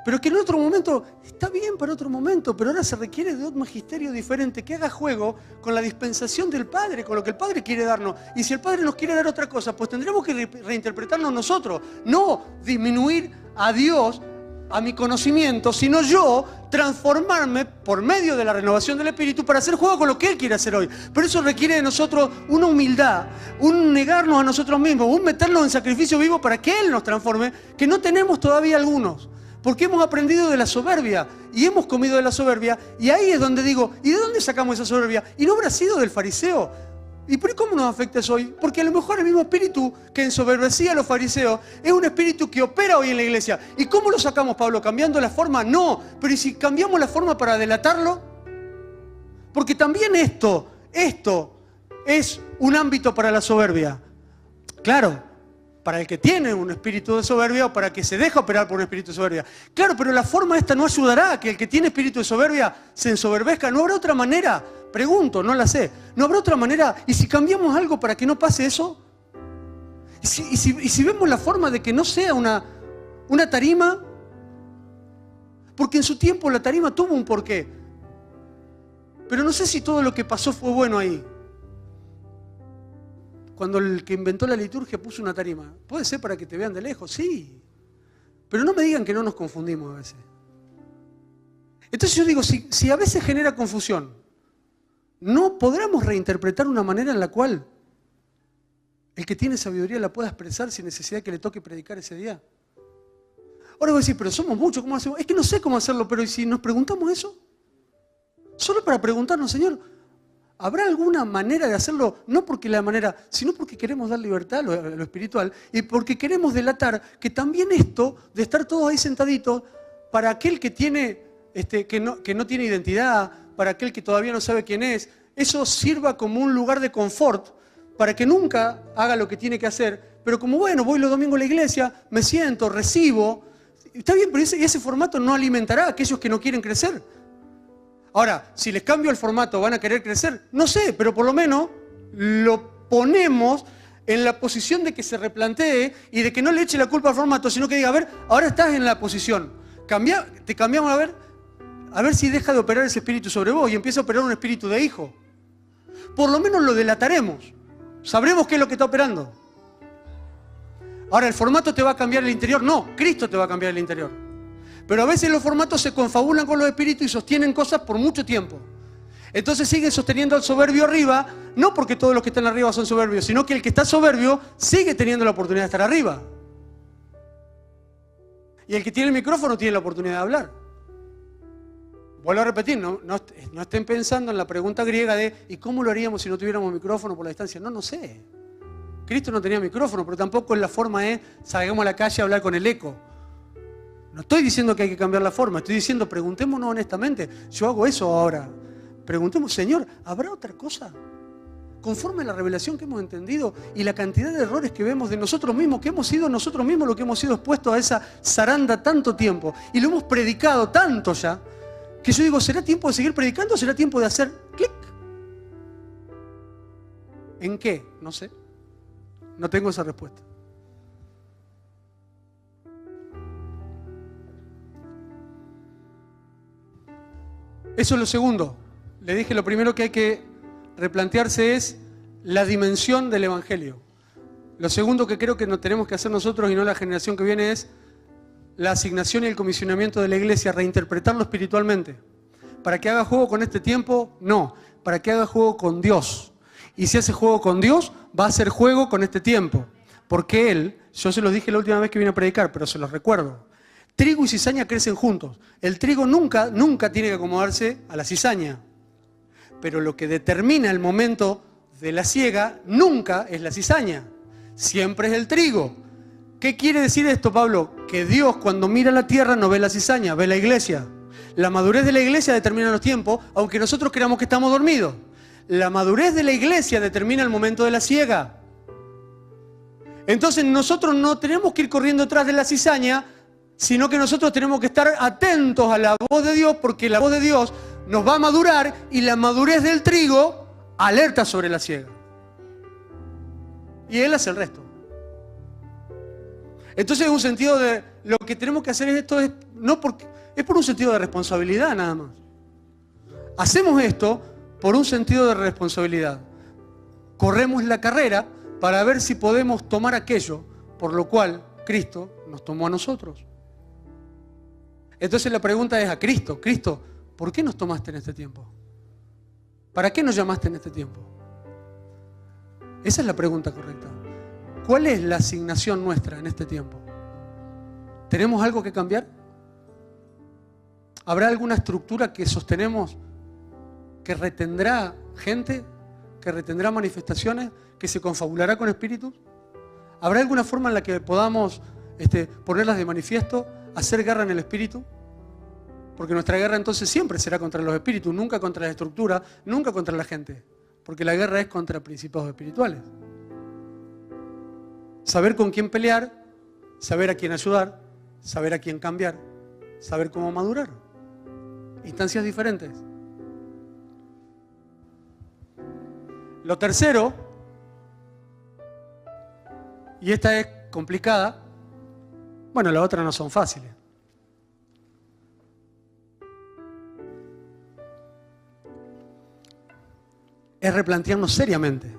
Pero que en otro momento, está bien para otro momento, pero ahora se requiere de un magisterio diferente, que haga juego con la dispensación del Padre, con lo que el Padre quiere darnos. Y si el Padre nos quiere dar otra cosa, pues tendremos que reinterpretarlo nosotros. No disminuir a Dios, a mi conocimiento, sino yo transformarme por medio de la renovación del Espíritu para hacer juego con lo que Él quiere hacer hoy. Pero eso requiere de nosotros una humildad, un negarnos a nosotros mismos, un meternos en sacrificio vivo para que Él nos transforme, que no tenemos todavía algunos. Porque hemos aprendido de la soberbia y hemos comido de la soberbia. Y ahí es donde digo, ¿y de dónde sacamos esa soberbia? ¿Y no habrá sido del fariseo? ¿Y por cómo nos afecta eso hoy? Porque a lo mejor el mismo espíritu que ensoberbecía a los fariseos es un espíritu que opera hoy en la iglesia. ¿Y cómo lo sacamos, Pablo? ¿Cambiando la forma? No. Pero ¿y si cambiamos la forma para delatarlo? Porque también esto es un ámbito para la soberbia. Claro, para el que tiene un espíritu de soberbia o para el que se deja operar por un espíritu de soberbia. Claro, pero la forma esta no ayudará a que el que tiene espíritu de soberbia se ensoberbezca. ¿No habrá otra manera? Pregunto, no la sé. ¿No habrá otra manera? ¿Y si cambiamos algo para que no pase eso? ¿Y si vemos la forma de que no sea una tarima? Porque en su tiempo la tarima tuvo un porqué. Pero no sé si todo lo que pasó fue bueno ahí. Cuando el que inventó la liturgia puso una tarima. ¿Puede ser para que te vean de lejos? Sí. Pero no me digan que no nos confundimos a veces. Entonces yo digo, si a veces genera confusión, ¿no podremos reinterpretar una manera en la cual el que tiene sabiduría la pueda expresar sin necesidad que le toque predicar ese día? Ahora voy a decir, pero somos muchos, ¿cómo hacemos? Es que no sé cómo hacerlo, pero ¿y si nos preguntamos eso? Solo para preguntarnos, Señor, ¿habrá alguna manera de hacerlo? No porque la manera, sino porque queremos dar libertad a lo espiritual y porque queremos delatar que también esto de estar todos ahí sentaditos, para aquel que tiene, que no tiene identidad, para aquel que todavía no sabe quién es, eso sirva como un lugar de confort para que nunca haga lo que tiene que hacer, pero como bueno, voy los domingos a la iglesia, me siento, recibo, está bien, pero ese formato no alimentará a aquellos que no quieren crecer. Ahora, si les cambio el formato, ¿van a querer crecer? No sé, pero por lo menos lo ponemos en la posición de que se replantee y de que no le eche la culpa al formato, sino que diga, a ver, ahora estás en la posición. Te cambiamos a ver si deja de operar ese espíritu sobre vos y empieza a operar un espíritu de hijo. Por lo menos lo delataremos. Sabremos qué es lo que está operando. Ahora, ¿el formato te va a cambiar el interior? No, Cristo te va a cambiar el interior. Pero a veces los formatos se confabulan con los espíritus y sostienen cosas por mucho tiempo. Entonces siguen sosteniendo al soberbio arriba, no porque todos los que están arriba son soberbios, sino que el que está soberbio sigue teniendo la oportunidad de estar arriba. Y el que tiene el micrófono tiene la oportunidad de hablar. Vuelvo a repetir, no estén pensando en la pregunta griega de ¿y cómo lo haríamos si no tuviéramos micrófono por la distancia? No sé. Cristo no tenía micrófono, pero tampoco es la forma de salgamos a la calle a hablar con el eco. No estoy diciendo que hay que cambiar la forma, estoy diciendo preguntémonos honestamente. Yo hago eso ahora. Preguntemos, Señor, ¿habrá otra cosa? Conforme a la revelación que hemos entendido y la cantidad de errores que vemos de nosotros mismos, que hemos sido nosotros mismos los que hemos sido expuestos a esa zaranda tanto tiempo y lo hemos predicado tanto ya, que yo digo, ¿será tiempo de seguir predicando o será tiempo de hacer clic? ¿En qué? No sé. No tengo esa respuesta. Eso es lo segundo. Le dije, lo primero que hay que replantearse es la dimensión del Evangelio. Lo segundo que creo que no tenemos que hacer nosotros y no la generación que viene es la asignación y el comisionamiento de la iglesia, reinterpretarlo espiritualmente. ¿Para que haga juego con este tiempo? No, para que haga juego con Dios. Y si hace juego con Dios, va a hacer juego con este tiempo. Porque Él, yo se los dije la última vez que vine a predicar, pero se los recuerdo. Trigo y cizaña crecen juntos. El trigo nunca tiene que acomodarse a la cizaña. Pero lo que determina el momento de la siega nunca es la cizaña. Siempre es el trigo. ¿Qué quiere decir esto, Pablo? Que Dios cuando mira la tierra no ve la cizaña, ve la iglesia. La madurez de la iglesia determina los tiempos, aunque nosotros creamos que estamos dormidos. La madurez de la iglesia determina el momento de la siega. Entonces nosotros no tenemos que ir corriendo detrás de la cizaña, sino que nosotros tenemos que estar atentos a la voz de Dios, porque la voz de Dios nos va a madurar y la madurez del trigo alerta sobre la siega. Y Él hace el resto. Entonces, en un sentido de lo que tenemos que hacer esto es por un sentido de responsabilidad nada más. Hacemos esto por un sentido de responsabilidad. Corremos la carrera para ver si podemos tomar aquello por lo cual Cristo nos tomó a nosotros. Entonces la pregunta es a Cristo, ¿por qué nos tomaste en este tiempo? ¿Para qué nos llamaste en este tiempo? Esa es la pregunta correcta. ¿Cuál es la asignación nuestra en este tiempo? ¿Tenemos algo que cambiar? ¿Habrá alguna estructura que sostenemos que retendrá gente, que retendrá manifestaciones, que se confabulará con espíritus? ¿Habrá alguna forma en la que podamos ponerlas de manifiesto, hacer guerra en el espíritu? Porque nuestra guerra entonces siempre será contra los espíritus, nunca contra la estructura, nunca contra la gente. Porque la guerra es contra principados espirituales. Saber con quién pelear, saber a quién ayudar, saber a quién cambiar, saber cómo madurar. Instancias diferentes. Lo tercero, y esta es complicada, bueno, las otras no son fáciles. Es replantearnos seriamente,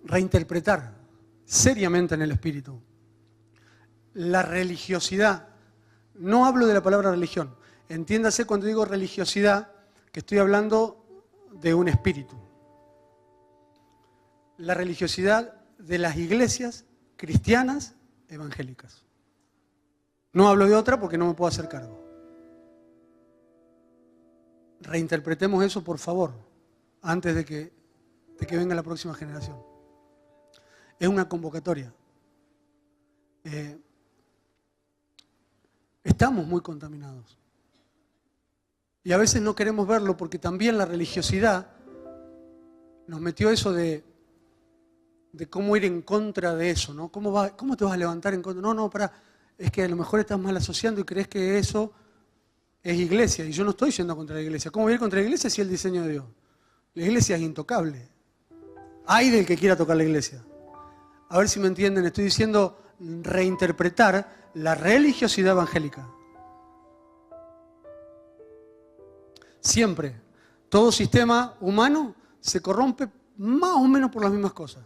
reinterpretar seriamente en el espíritu la religiosidad. No hablo de la palabra religión. Entiéndase cuando digo religiosidad que estoy hablando de un espíritu. La religiosidad de las iglesias cristianas evangélicas. No hablo de otra porque no me puedo hacer cargo. Reinterpretemos eso, por favor, antes de que venga la próxima generación. Es una convocatoria. Estamos muy contaminados. Y a veces no queremos verlo porque también la religiosidad nos metió eso de cómo ir en contra de eso, ¿no? ¿Cómo te vas a levantar en contra? No, pará, es que a lo mejor estás mal asociando y crees que eso es iglesia. Y yo no estoy yendo contra la iglesia. ¿Cómo voy a ir contra la iglesia si es el diseño de Dios? La iglesia es intocable. Hay del que quiera tocar la iglesia. A ver si me entienden, estoy diciendo reinterpretar la religiosidad evangélica. Siempre, todo sistema humano se corrompe más o menos por las mismas cosas.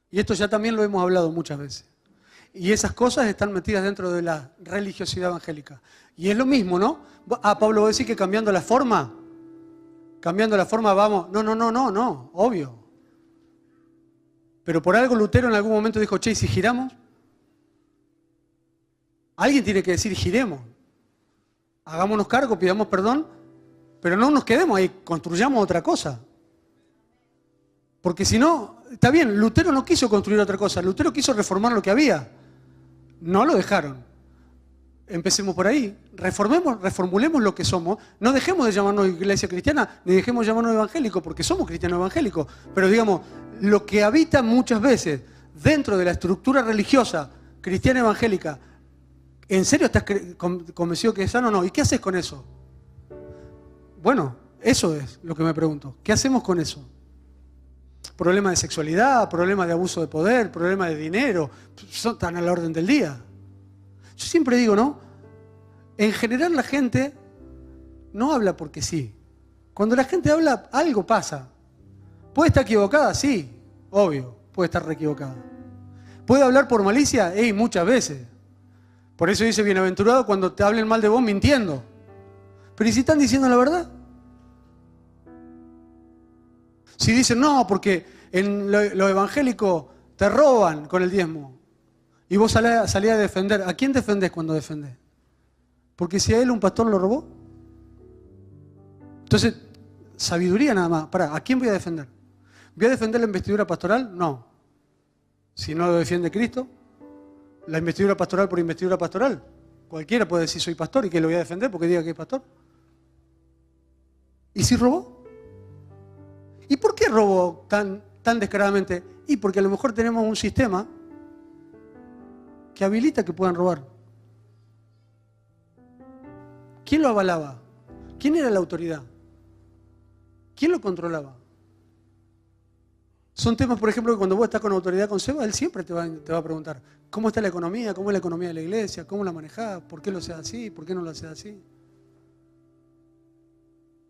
Y esto ya también lo hemos hablado muchas veces. Y esas cosas están metidas dentro de la religiosidad evangélica. Y es lo mismo, ¿no? Pablo va a decir que cambiando la forma vamos. No, obvio. Pero por algo Lutero en algún momento dijo, che, ¿y si giramos? Alguien tiene que decir, giremos. Hagámonos cargo, pidamos perdón, pero no nos quedemos ahí, construyamos otra cosa. Porque si no, está bien, Lutero no quiso construir otra cosa, Lutero quiso reformar lo que había. No lo dejaron. Empecemos por ahí, reformulemos lo que somos, no dejemos de llamarnos iglesia cristiana, ni dejemos de llamarnos evangélicos, porque somos cristianos evangélicos, pero digamos, lo que habita muchas veces dentro de la estructura religiosa cristiana evangélica, ¿en serio estás convencido que es sano o no? ¿Y qué haces con eso? Bueno, eso es lo que me pregunto. ¿Qué hacemos con eso? Problemas de sexualidad, problemas de abuso de poder, problemas de dinero, están a la orden del día. Yo siempre digo, ¿no? En general la gente no habla porque sí. Cuando la gente habla, algo pasa. ¿Puede estar equivocada? Sí, obvio, puede estar re equivocada. ¿Puede hablar por malicia? Muchas veces. Por eso dice, bienaventurado cuando te hablen mal de vos mintiendo. Pero ¿y si están diciendo la verdad? Si dicen, no, porque en lo evangélico te roban con el diezmo. Y vos salís a defender. ¿A quién defendés cuando defendés? Porque si a él un pastor lo robó. Entonces, sabiduría nada más. Pará, ¿a quién voy a defender? ¿Voy a defender la investidura pastoral? No. Si no lo defiende Cristo, la investidura pastoral por investidura pastoral. Cualquiera puede decir soy pastor y que lo voy a defender porque diga que es pastor. ¿Y si robó? ¿Y por qué robó tan descaradamente? Y porque a lo mejor tenemos un sistema que habilita que puedan robar. ¿Quién lo avalaba? ¿Quién era la autoridad? ¿Quién lo controlaba? Son temas, por ejemplo, que cuando vos estás con autoridad con Seba, él siempre te va a preguntar ¿cómo está la economía? ¿Cómo es la economía de la iglesia? ¿Cómo la manejás? ¿Por qué lo haces así? ¿Por qué no lo haces así?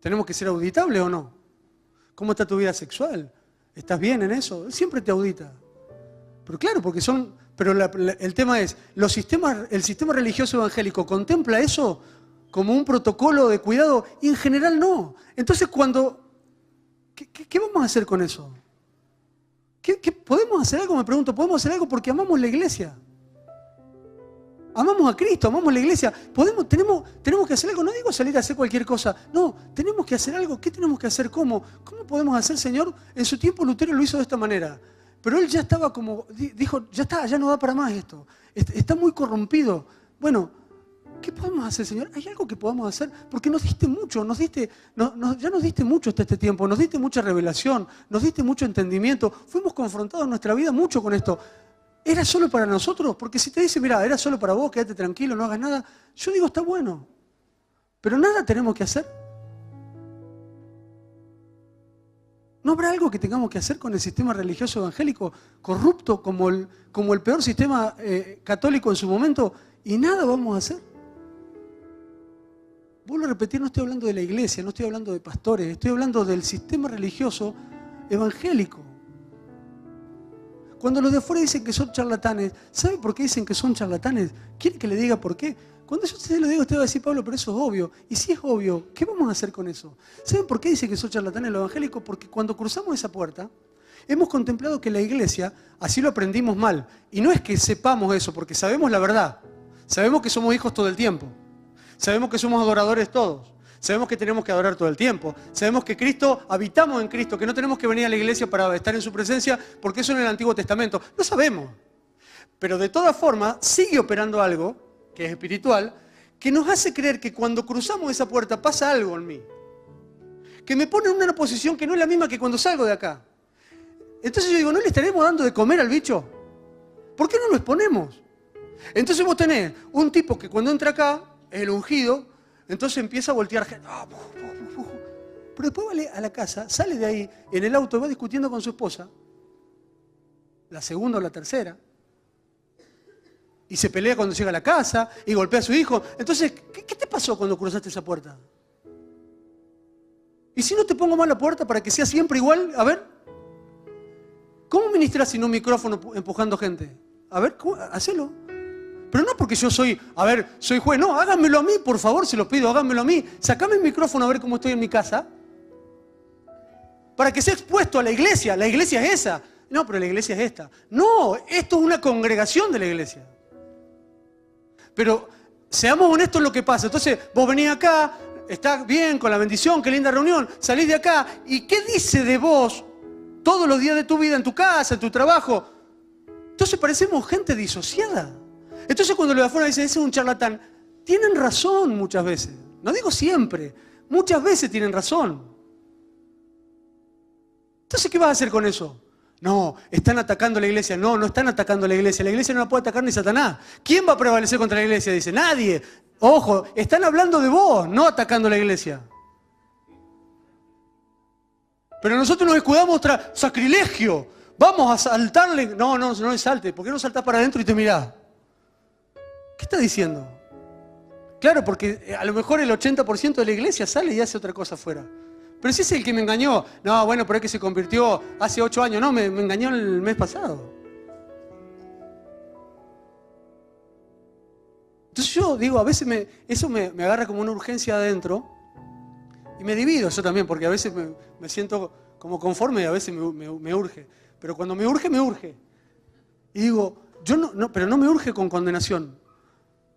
¿Tenemos que ser auditables o no? ¿Cómo está tu vida sexual? ¿Estás bien en eso? Él siempre te audita. Pero claro, porque pero el tema es, el sistema religioso evangélico contempla eso como un protocolo de cuidado y en general no. Entonces ¿qué vamos a hacer con eso? ¿Podemos hacer algo? Me pregunto, ¿podemos hacer algo? Porque amamos la iglesia. Amamos a Cristo, amamos la iglesia. Tenemos que hacer algo. No digo salir a hacer cualquier cosa. No, tenemos que hacer algo. ¿Qué tenemos que hacer? ¿Cómo? ¿Cómo podemos hacer, Señor? En su tiempo Lutero lo hizo de esta manera. Pero él ya estaba como, dijo, ya está, ya no da para más esto. Está muy corrompido. Bueno, ¿qué podemos hacer, Señor? ¿Hay algo que podamos hacer? Porque nos diste mucho, ya nos diste mucho hasta este tiempo, nos diste mucha revelación, nos diste mucho entendimiento, fuimos confrontados en nuestra vida mucho con esto. ¿Era solo para nosotros? Porque si te dice, mira, era solo para vos, quédate tranquilo, no hagas nada, yo digo, está bueno, pero nada tenemos que hacer. ¿No habrá algo que tengamos que hacer con el sistema religioso evangélico corrupto como el peor sistema católico en su momento? Y nada vamos a hacer. Vuelvo a repetir, no estoy hablando de la iglesia, no estoy hablando de pastores, estoy hablando del sistema religioso evangélico. Cuando los de afuera dicen que son charlatanes, ¿sabe por qué dicen que son charlatanes? ¿Quiere que le diga por qué? Cuando yo se lo digo, usted va a decir, Pablo, pero eso es obvio. Y si es obvio, ¿qué vamos a hacer con eso? ¿Saben por qué dicen que son charlatanes los evangélicos? Porque cuando cruzamos esa puerta, hemos contemplado que la iglesia, así lo aprendimos mal. Y no es que sepamos eso, porque sabemos la verdad. Sabemos que somos hijos todo el tiempo. Sabemos que somos adoradores todos. Sabemos que tenemos que adorar todo el tiempo. Sabemos que habitamos en Cristo, que no tenemos que venir a la iglesia para estar en su presencia, porque eso en el Antiguo Testamento. Lo sabemos. Pero de todas formas, sigue operando algo, que es espiritual, que nos hace creer que cuando cruzamos esa puerta pasa algo en mí. Que me pone en una posición que no es la misma que cuando salgo de acá. Entonces yo digo, ¿no le estaremos dando de comer al bicho? ¿Por qué no lo exponemos? Entonces vos tenés un tipo que cuando entra acá, es el ungido, entonces empieza a voltear gente. Pero después va a la casa, sale de ahí, en el auto va discutiendo con su esposa, la segunda o la tercera, y se pelea cuando llega a la casa, y golpea a su hijo. Entonces, ¿qué te pasó cuando cruzaste esa puerta? ¿Y si no te pongo más la puerta para que sea siempre igual? A ver, ¿cómo ministras sin un micrófono empujando gente? A ver, hacelo. Pero no porque yo soy juez. No, háganmelo a mí, por favor, se lo pido, háganmelo a mí. Sacame el micrófono a ver cómo estoy en mi casa. Para que sea expuesto a la iglesia. La iglesia es esa. No, pero la iglesia es esta. No, esto es una congregación de la iglesia. Pero seamos honestos en lo que pasa. Entonces, vos venís acá, estás bien, con la bendición, qué linda reunión, salís de acá. ¿Y qué dice de vos todos los días de tu vida, en tu casa, en tu trabajo? Entonces parecemos gente disociada. Entonces cuando los de afuera dicen, ese es un charlatán, tienen razón muchas veces. No digo siempre, muchas veces tienen razón. Entonces, ¿qué vas a hacer con eso? No, están atacando a la iglesia. No, no están atacando a la iglesia. La iglesia no la puede atacar ni Satanás. ¿Quién va a prevalecer contra la iglesia? Dice, nadie. Ojo, están hablando de vos, no atacando a la iglesia. Pero nosotros nos escudamos tras sacrilegio. Vamos a saltarle. No le salte. ¿Por qué no saltás para adentro y te mirás? ¿Qué está diciendo? Claro, porque a lo mejor el 80% de la iglesia sale y hace otra cosa afuera. Pero si es el que me engañó. No, bueno, pero es que se convirtió hace 8 años. No, me engañó el mes pasado. Entonces yo digo, a veces eso me agarra como una urgencia adentro. Y me divido yo también, porque a veces me siento como conforme y a veces me urge. Pero cuando me urge, me urge. Y digo, pero no me urge con condenación.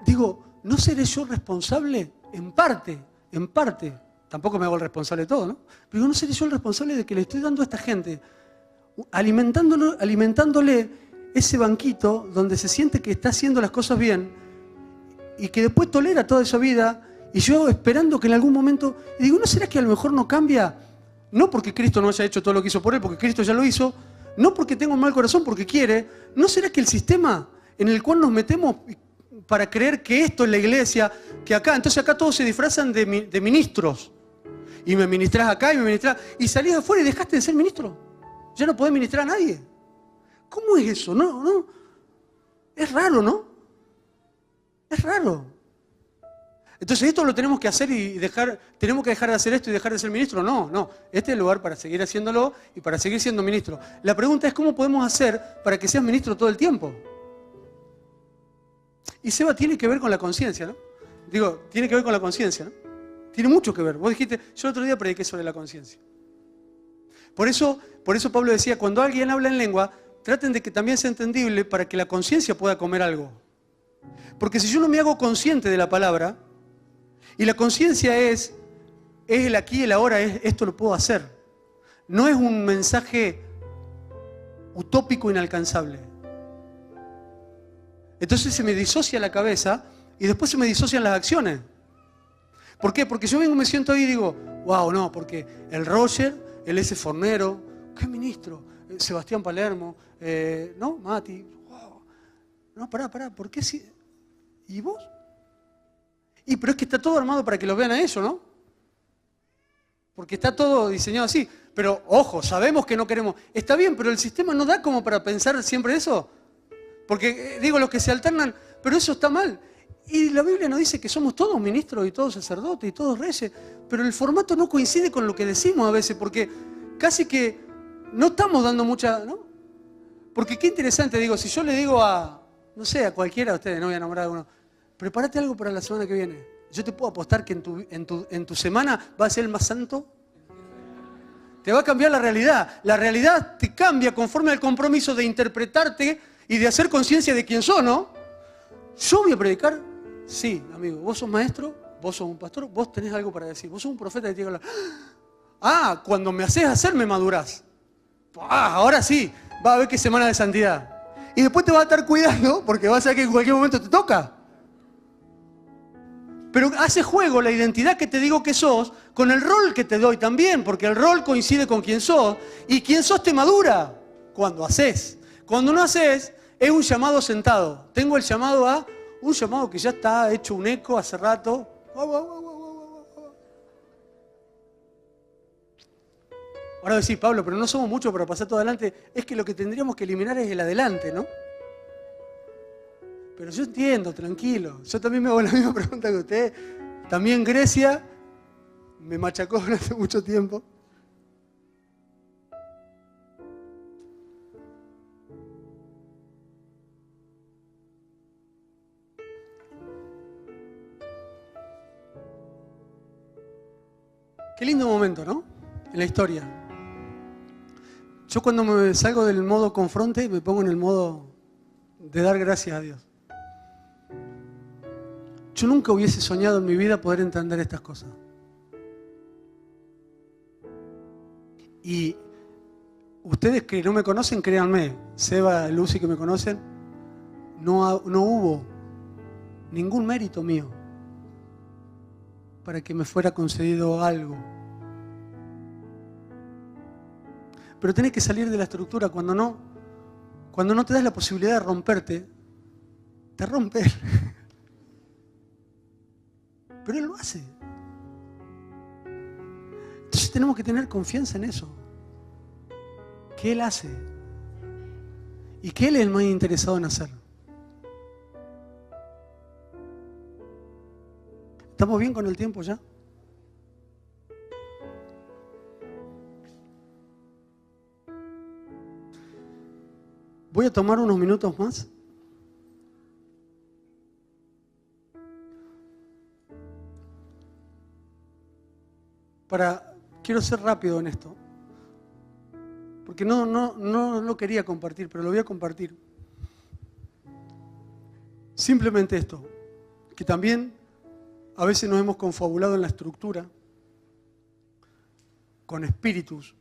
Digo, ¿no seré yo responsable? En parte, tampoco me hago el responsable de todo, ¿no? Pero digo, ¿no seré yo el responsable de que le estoy dando a esta gente, alimentándole ese banquito donde se siente que está haciendo las cosas bien y que después tolera toda esa vida y yo esperando que en algún momento... Y digo, ¿no será que a lo mejor no cambia? No porque Cristo no haya hecho todo lo que hizo por él, porque Cristo ya lo hizo, no porque tenga un mal corazón, porque quiere. ¿No será que el sistema en el cual nos metemos para creer que esto es la iglesia, que acá, entonces acá todos se disfrazan de ministros? Y me ministrás acá y me ministrás, y salís afuera y dejaste de ser ministro. Ya no podés ministrar a nadie. ¿Cómo es eso? No. Es raro, ¿no? Es raro. Entonces esto lo tenemos que hacer y tenemos que dejar de hacer esto y dejar de ser ministro. No. Este es el lugar para seguir haciéndolo y para seguir siendo ministro. La pregunta es, ¿cómo podemos hacer para que seas ministro todo el tiempo? Y Seba tiene que ver con la conciencia, ¿no? Digo, tiene que ver con la conciencia, ¿no? Tiene mucho que ver. Vos dijiste, yo el otro día prediqué sobre la conciencia. Por eso Pablo decía, cuando alguien habla en lengua, traten de que también sea entendible para que la conciencia pueda comer algo. Porque si yo no me hago consciente de la palabra, y la conciencia es el aquí y el ahora, esto lo puedo hacer. No es un mensaje utópico inalcanzable. Entonces se me disocia la cabeza y después se me disocian las acciones. ¿Por qué? Porque yo vengo, me siento ahí y digo, wow, no, porque el Roger, el ese Fornero, ¿qué ministro? Sebastián Palermo, ¿no? Mati, wow. No, pará, ¿por qué si? ¿Y vos? Pero es que está todo armado para que lo vean a ellos, ¿no? Porque está todo diseñado así. Pero, ojo, sabemos que no queremos. Está bien, pero el sistema no da como para pensar siempre eso. Porque, digo, los que se alternan, pero eso está mal. Y la Biblia nos dice que somos todos ministros y todos sacerdotes y todos reyes, pero el formato no coincide con lo que decimos a veces, porque casi que no estamos dando mucha, ¿no? Porque qué interesante, digo, si yo le digo a, no sé, a cualquiera de ustedes, no voy a nombrar a uno, prepárate algo para la semana que viene. Yo te puedo apostar que en tu semana va a ser el más santo. Te va a cambiar la realidad. La realidad te cambia conforme al compromiso de interpretarte y de hacer conciencia de quién sos, ¿no? Yo voy a predicar, sí, amigo. Vos sos maestro, vos sos un pastor, vos tenés algo para decir. Vos sos un profeta que tiene que hablar. Ah, cuando me haces hacer, me madurás. Ah, ahora sí, va a haber que semana de santidad. Y después te vas a estar cuidando porque vas a ver que en cualquier momento te toca. Pero hace juego la identidad que te digo que sos con el rol que te doy también, porque el rol coincide con quién sos, y quién sos te madura cuando haces. Cuando no haces, es un llamado sentado. Tengo el llamado a un llamado que ya está hecho un eco hace rato. Ahora decís, Pablo, pero no somos muchos para pasar todo adelante. Es que lo que tendríamos que eliminar es el adelante, ¿no? Pero yo entiendo, tranquilo. Yo también me hago la misma pregunta que usted. También Grecia me machacó durante mucho tiempo. Qué lindo momento, ¿no? En la historia. Yo cuando me salgo del modo confronte me pongo en el modo de dar gracias a Dios. Yo nunca hubiese soñado en mi vida poder entender estas cosas. Y ustedes que no me conocen, créanme, Seba, Lucy que me conocen, no hubo ningún mérito mío para que me fuera concedido algo. Pero tenés que salir de la estructura. Cuando no te das la posibilidad de romperte, te rompe Él. Pero Él lo hace. Entonces tenemos que tener confianza en eso. Que Él hace. Y que Él es el más interesado en hacer. ¿Estamos bien con el tiempo ya? Voy a tomar unos minutos más. Quiero ser rápido en esto. Porque no lo quería compartir, pero lo voy a compartir. Simplemente esto, que también a veces nos hemos confabulado en la estructura con espíritus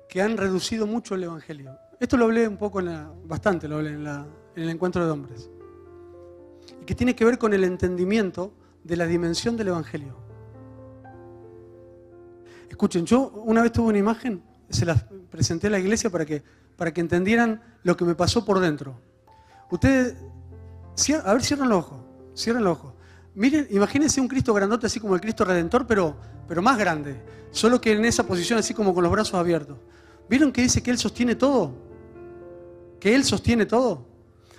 que han reducido mucho el Evangelio. Esto lo hablé un poco, bastante lo hablé en el encuentro de hombres. Y que tiene que ver con el entendimiento de la dimensión del Evangelio. Escuchen, yo una vez tuve una imagen, se la presenté a la iglesia para que entendieran lo que me pasó por dentro. Ustedes, a ver, cierren los ojos. Miren, imagínense un Cristo grandote así como el Cristo Redentor, pero más grande. Solo que en esa posición así como con los brazos abiertos. ¿Vieron que dice que Él sostiene todo? Que Él sostiene todo.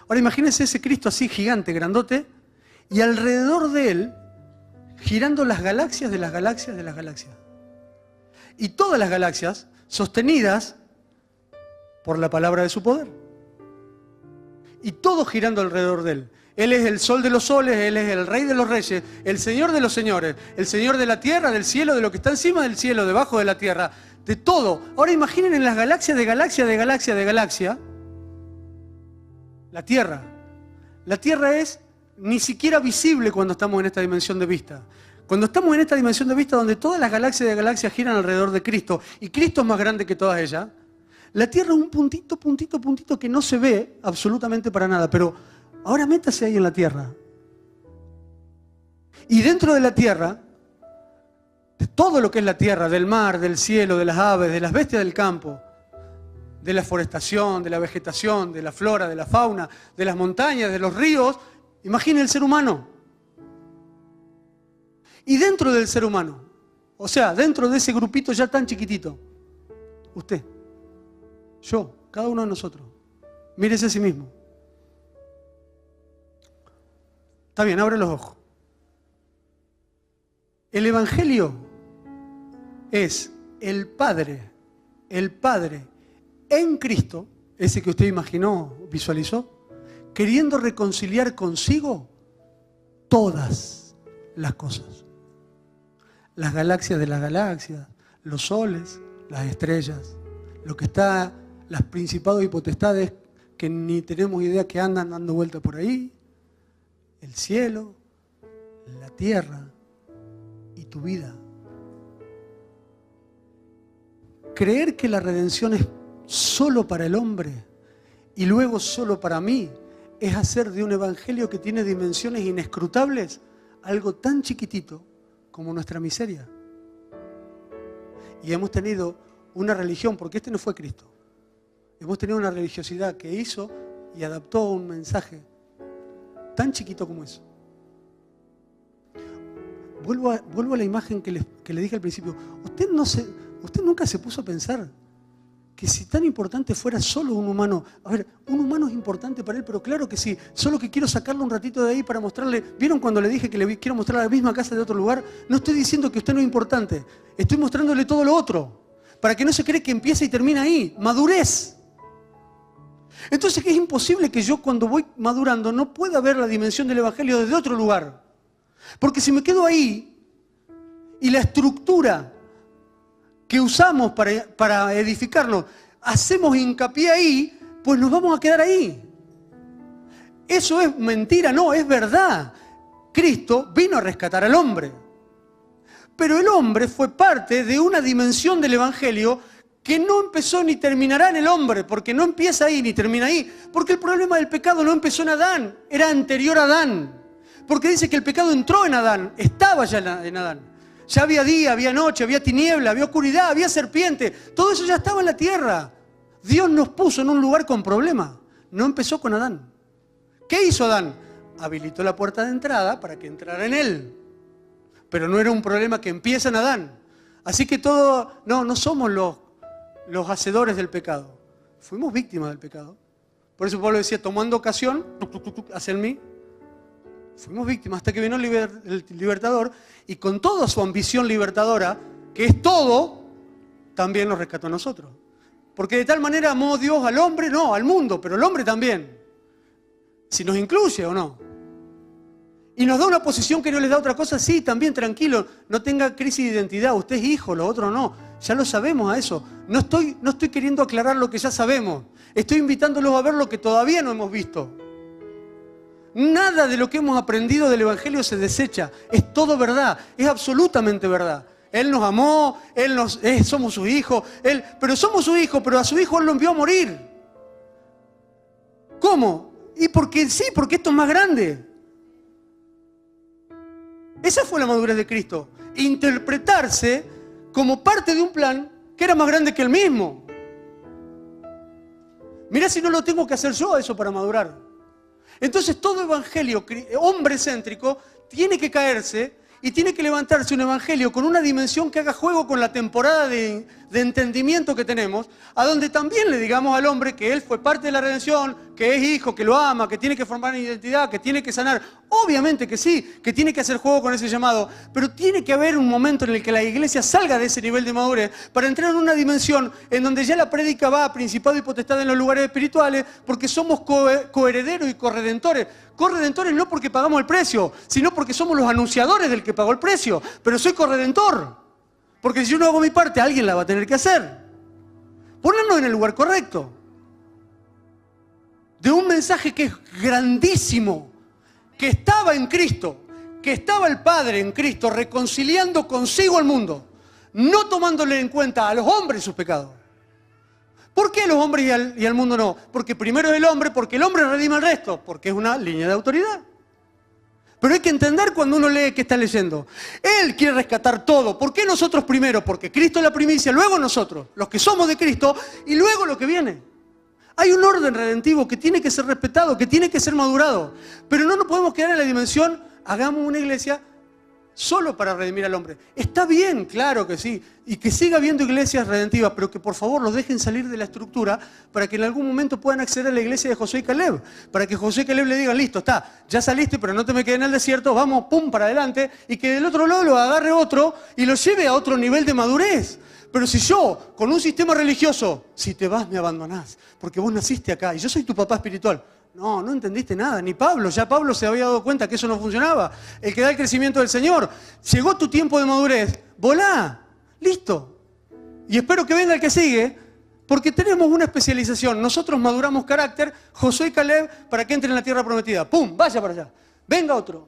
Ahora imagínense ese Cristo así gigante, grandote, y alrededor de Él girando las galaxias de las galaxias de las galaxias. Y todas las galaxias sostenidas por la palabra de su poder. Y todo girando alrededor de Él. Él es el sol de los soles, Él es el rey de los reyes, el señor de los señores, el señor de la tierra, del cielo, de lo que está encima del cielo, debajo de la tierra, de todo. Ahora imaginen en las galaxias de galaxia, de galaxia, de galaxia, la Tierra. La Tierra es ni siquiera visible cuando estamos en esta dimensión de vista. Cuando estamos en esta dimensión de vista donde todas las galaxias de galaxias giran alrededor de Cristo y Cristo es más grande que todas ellas, la Tierra es un puntito que no se ve absolutamente para nada. Pero ahora métase ahí en la Tierra Y dentro de la tierra, de todo lo que es la tierra, del mar, del cielo, de las aves, de las bestias del campo, de la forestación, de la vegetación, de la flora, de la fauna, de las montañas, de los ríos, imagine el ser humano. Y dentro del ser humano, o sea, dentro de ese grupito ya tan chiquitito, usted, yo, cada uno de nosotros, mírese a sí mismo. Está bien, abre los ojos. El Evangelio es el Padre en Cristo, ese que usted imaginó, visualizó, queriendo reconciliar consigo todas las cosas. Las galaxias de las galaxias, los soles, las estrellas, lo que está, las principados y potestades que ni tenemos idea que andan dando vuelta por ahí, el cielo, la tierra y tu vida. Creer que la redención es solo para el hombre y luego solo para mí es hacer de un evangelio que tiene dimensiones inescrutables algo tan chiquitito como nuestra miseria. Y hemos tenido una religión, porque este no fue Cristo, hemos tenido una religiosidad que hizo y adaptó un mensaje tan chiquito como eso. Vuelvo a la imagen que le dije al principio. Usted nunca se puso a pensar que si tan importante fuera solo un humano, a ver, un humano es importante para él, pero claro que sí, solo que quiero sacarlo un ratito de ahí para mostrarle. ¿Vieron cuando le dije que le quiero mostrar la misma casa de otro lugar? No estoy diciendo que usted no es importante, estoy mostrándole todo lo otro, para que no se cree que empieza y termina ahí. Madurez. Entonces es imposible que yo cuando voy madurando no pueda ver la dimensión del Evangelio desde otro lugar. Porque si me quedo ahí y la estructura que usamos para edificarnos, hacemos hincapié ahí, pues nos vamos a quedar ahí. Eso es mentira, no, es verdad. Cristo vino a rescatar al hombre. Pero el hombre fue parte de una dimensión del Evangelio que no empezó ni terminará en el hombre, porque no empieza ahí ni termina ahí. Porque el problema del pecado no empezó en Adán, era anterior a Adán. Porque dice que el pecado entró en Adán, estaba ya en Adán. Ya había día, había noche, había tiniebla, había oscuridad, había serpiente. Todo eso ya estaba en la tierra. Dios nos puso en un lugar con problemas. No empezó con Adán. ¿Qué hizo Adán? Habilitó la puerta de entrada para que entrara en él. Pero no era un problema que empieza en Adán. Así que no somos los hacedores del pecado. Fuimos víctimas del pecado. Por eso Pablo decía, tomando ocasión, hacia mí. Fuimos víctimas hasta que vino el libertador y con toda su ambición libertadora, que es todo, también nos rescató a nosotros. Porque de tal manera amó Dios al hombre, no, al mundo, pero al hombre también. Si nos incluye o no. Y nos da una posición que no les da otra cosa, sí, también tranquilo, no tenga crisis de identidad, usted es hijo, lo otro no. Ya lo sabemos a eso. No estoy queriendo aclarar lo que ya sabemos. Estoy invitándolos a ver lo que todavía no hemos visto. Nada de lo que hemos aprendido del Evangelio se desecha. Es todo verdad, es absolutamente verdad. Él nos amó, somos sus hijos, pero somos su hijo, pero a su hijo Él lo envió a morir. ¿Cómo? Y porque esto es más grande. Esa fue la madurez de Cristo. Interpretarse como parte de un plan que era más grande que Él mismo. Mirá si no lo tengo que hacer yo eso para madurar. Entonces todo evangelio hombre céntrico tiene que caerse y tiene que levantarse un evangelio con una dimensión que haga juego con la temporada de entendimiento que tenemos, a donde también le digamos al hombre que él fue parte de la redención, que es hijo, que lo ama, que tiene que formar una identidad, que tiene que sanar. Obviamente que sí, que tiene que hacer juego con ese llamado, pero tiene que haber un momento en el que la iglesia salga de ese nivel de madurez para entrar en una dimensión en donde ya la prédica va a principado y potestad en los lugares espirituales, porque somos coherederos y corredentores. Corredentores no porque pagamos el precio, sino porque somos los anunciadores del que pagó el precio. Pero soy corredentor, porque si yo no hago mi parte, alguien la va a tener que hacer. Ponernos en el lugar correcto. De un mensaje que es grandísimo, que estaba en Cristo, que estaba el Padre en Cristo reconciliando consigo al mundo, no tomándole en cuenta a los hombres sus pecados. ¿Por qué los hombres y al mundo no? Porque primero es el hombre, porque el hombre redime al resto, porque es una línea de autoridad. Pero hay que entender cuando uno lee qué está leyendo. Él quiere rescatar todo. ¿Por qué nosotros primero? Porque Cristo es la primicia, luego nosotros, los que somos de Cristo, y luego lo que viene. Hay un orden redentivo que tiene que ser respetado, que tiene que ser madurado. Pero no nos podemos quedar en la dimensión, hagamos una iglesia solo para redimir al hombre. Está bien, claro que sí, y que siga habiendo iglesias redentivas, pero que por favor los dejen salir de la estructura para que en algún momento puedan acceder a la iglesia de Josué y Caleb. Para que Josué y Caleb le digan, listo, está, ya saliste, pero no te me quedes en el desierto, vamos, pum, para adelante, y que del otro lado lo agarre otro y lo lleve a otro nivel de madurez. Pero si yo, con un sistema religioso, si te vas me abandonás, porque vos naciste acá y yo soy tu papá espiritual. No, no entendiste nada, ni Pablo. Ya Pablo se había dado cuenta que eso no funcionaba. El que da el crecimiento del Señor. Llegó tu tiempo de madurez, volá, listo. Y espero que venga el que sigue, porque tenemos una especialización. Nosotros maduramos carácter, Josué y Caleb, para que entren en la tierra prometida. ¡Pum! Vaya para allá. Venga otro.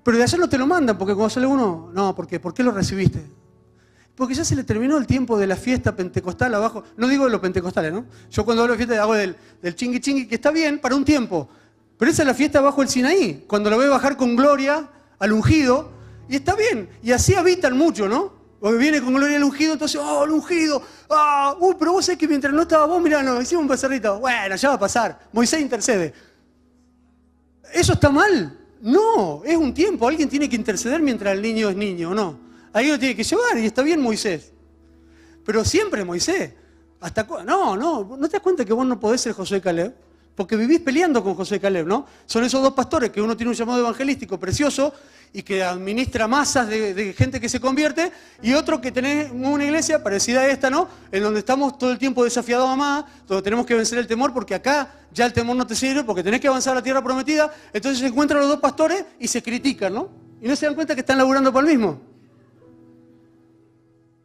Pero de allá no te lo mandan, porque cuando sale uno, no, ¿por qué? ¿Por qué lo recibiste? Porque ya se le terminó el tiempo de la fiesta pentecostal abajo. No digo de los pentecostales, ¿no? Yo cuando hablo de fiesta hago del chingui chingui, que está bien para un tiempo. Pero esa es la fiesta bajo el Sinaí, cuando lo ve bajar con gloria al ungido, y está bien. Y así habitan mucho, ¿no? Porque viene con gloria al ungido, entonces, ¡oh, el ungido! ¡Ah! Pero vos sabés que mientras no estaba vos, mirá, nos hicimos un becerrito. Bueno, ya va a pasar. Moisés intercede. ¿Eso está mal? No, es un tiempo. Alguien tiene que interceder mientras el niño es niño, ¿o no? Ahí lo tiene que llevar y está bien Moisés. Pero siempre Moisés. ¿No te das cuenta que vos no podés ser Josué y Caleb? Porque vivís peleando con Josué y Caleb, ¿no? Son esos dos pastores que uno tiene un llamado evangelístico precioso y que administra masas de gente que se convierte, y otro que tenés una iglesia parecida a esta, ¿no? En donde estamos todo el tiempo desafiados a más, donde tenemos que vencer el temor, porque acá ya el temor no te sirve, porque tenés que avanzar a la tierra prometida. Entonces se encuentran los dos pastores y se critican, ¿no? Y no se dan cuenta que están laburando para el mismo.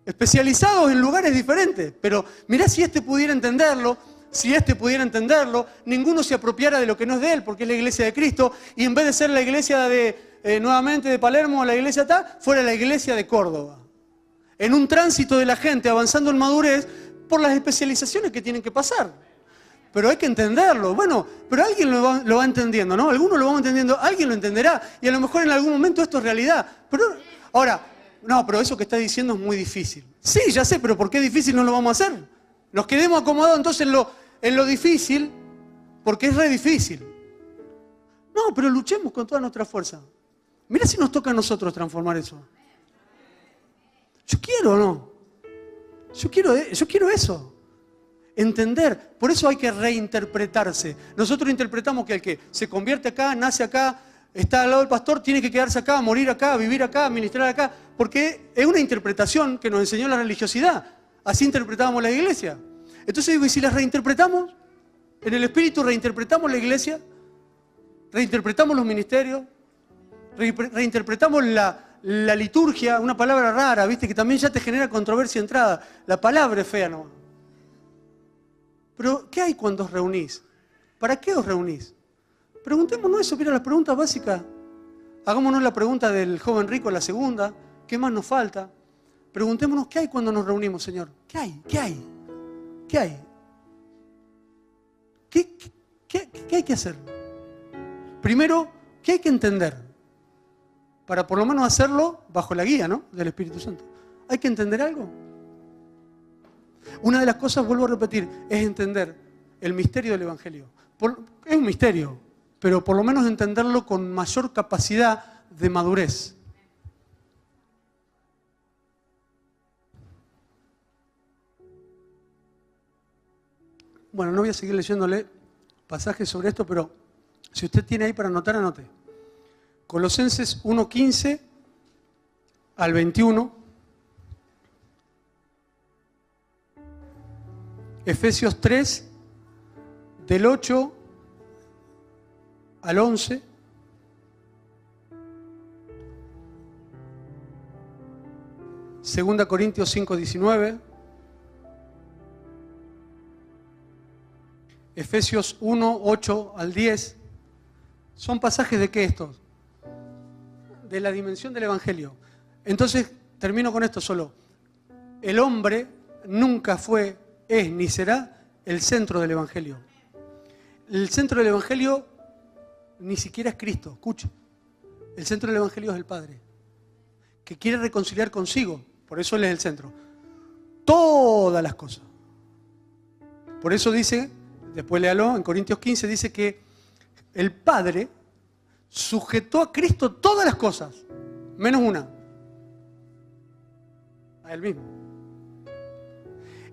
Especializados en lugares diferentes, pero mirá si este pudiera entenderlo, ninguno se apropiara de lo que no es de él, porque es la iglesia de Cristo, y en vez de ser la iglesia nuevamente de Palermo o la iglesia fuera la iglesia de Córdoba. En un tránsito de la gente avanzando en madurez por las especializaciones que tienen que pasar. Pero hay que entenderlo. Bueno, pero alguien lo va entendiendo, ¿no? Algunos lo van entendiendo, alguien lo entenderá, y a lo mejor en algún momento esto es realidad. Pero ahora, no, pero eso que está diciendo es muy difícil. Sí, ya sé, pero ¿por qué difícil no lo vamos a hacer? Nos quedemos acomodados entonces en lo difícil, porque es re difícil. No, pero luchemos con toda nuestra fuerza. Mira si nos toca a nosotros transformar eso. Yo quiero, ¿no? Yo quiero eso. Entender. Por eso hay que reinterpretarse. Nosotros interpretamos que el que se convierte acá, nace acá, está al lado del pastor, tiene que quedarse acá, morir acá, vivir acá, ministrar acá, porque es una interpretación que nos enseñó la religiosidad. Así interpretábamos la iglesia. Entonces digo, ¿y si las reinterpretamos? En el espíritu reinterpretamos la iglesia, reinterpretamos los ministerios, reinterpretamos la liturgia, una palabra rara, ¿viste? Que también ya te genera controversia de entrada. La palabra es fea, ¿no? Pero, ¿qué hay cuando os reunís? ¿Para qué os reunís? Preguntémonos eso, mira, las preguntas básicas. Hagámonos la pregunta del joven rico, la segunda. ¿Qué más nos falta? Preguntémonos, ¿qué hay cuando nos reunimos, Señor? ¿Qué hay? ¿Qué hay? ¿Qué hay? ¿Qué hay que hacer? Primero, ¿qué hay que entender? Para por lo menos hacerlo bajo la guía, ¿no? Del Espíritu Santo. ¿Hay que entender algo? Una de las cosas, vuelvo a repetir, es entender el misterio del Evangelio. Es un misterio, pero por lo menos entenderlo con mayor capacidad de madurez. Bueno, no voy a seguir leyéndole pasajes sobre esto, pero si usted tiene ahí para anotar, anote. Colosenses 1:15 al 21. Efesios 3, del 8 al 11. Segunda Corintios 5:19. Efesios 1, 8 al 10. ¿Son pasajes de qué estos? De la dimensión del Evangelio. Entonces, termino con esto solo. El hombre nunca fue, es ni será el centro del Evangelio. El centro del Evangelio ni siquiera es Cristo, escucha. El centro del Evangelio es el Padre, que quiere reconciliar consigo. Por eso Él es el centro. Todas las cosas. Por eso dice, después léalo, en Corintios 15 dice que el Padre sujetó a Cristo todas las cosas, menos una. A Él mismo.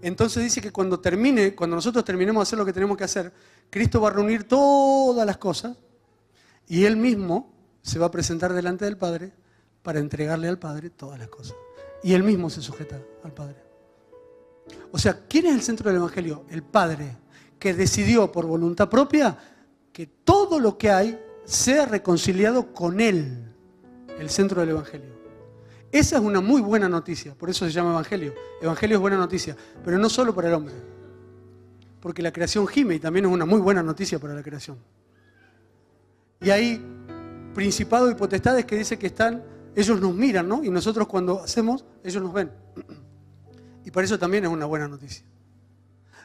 Entonces dice que cuando nosotros terminemos de hacer lo que tenemos que hacer, Cristo va a reunir todas las cosas y Él mismo se va a presentar delante del Padre para entregarle al Padre todas las cosas. Y Él mismo se sujeta al Padre. O sea, ¿quién es el centro del Evangelio? El Padre, que decidió por voluntad propia que todo lo que hay sea reconciliado con Él, el centro del Evangelio. Esa es una muy buena noticia, por eso se llama Evangelio. Evangelio es buena noticia, pero no solo para el hombre. Porque la creación gime y también es una muy buena noticia para la creación. Y hay principados y potestades que dicen que están, ellos nos miran, ¿no? Y nosotros cuando hacemos, ellos nos ven. Y para eso también es una buena noticia.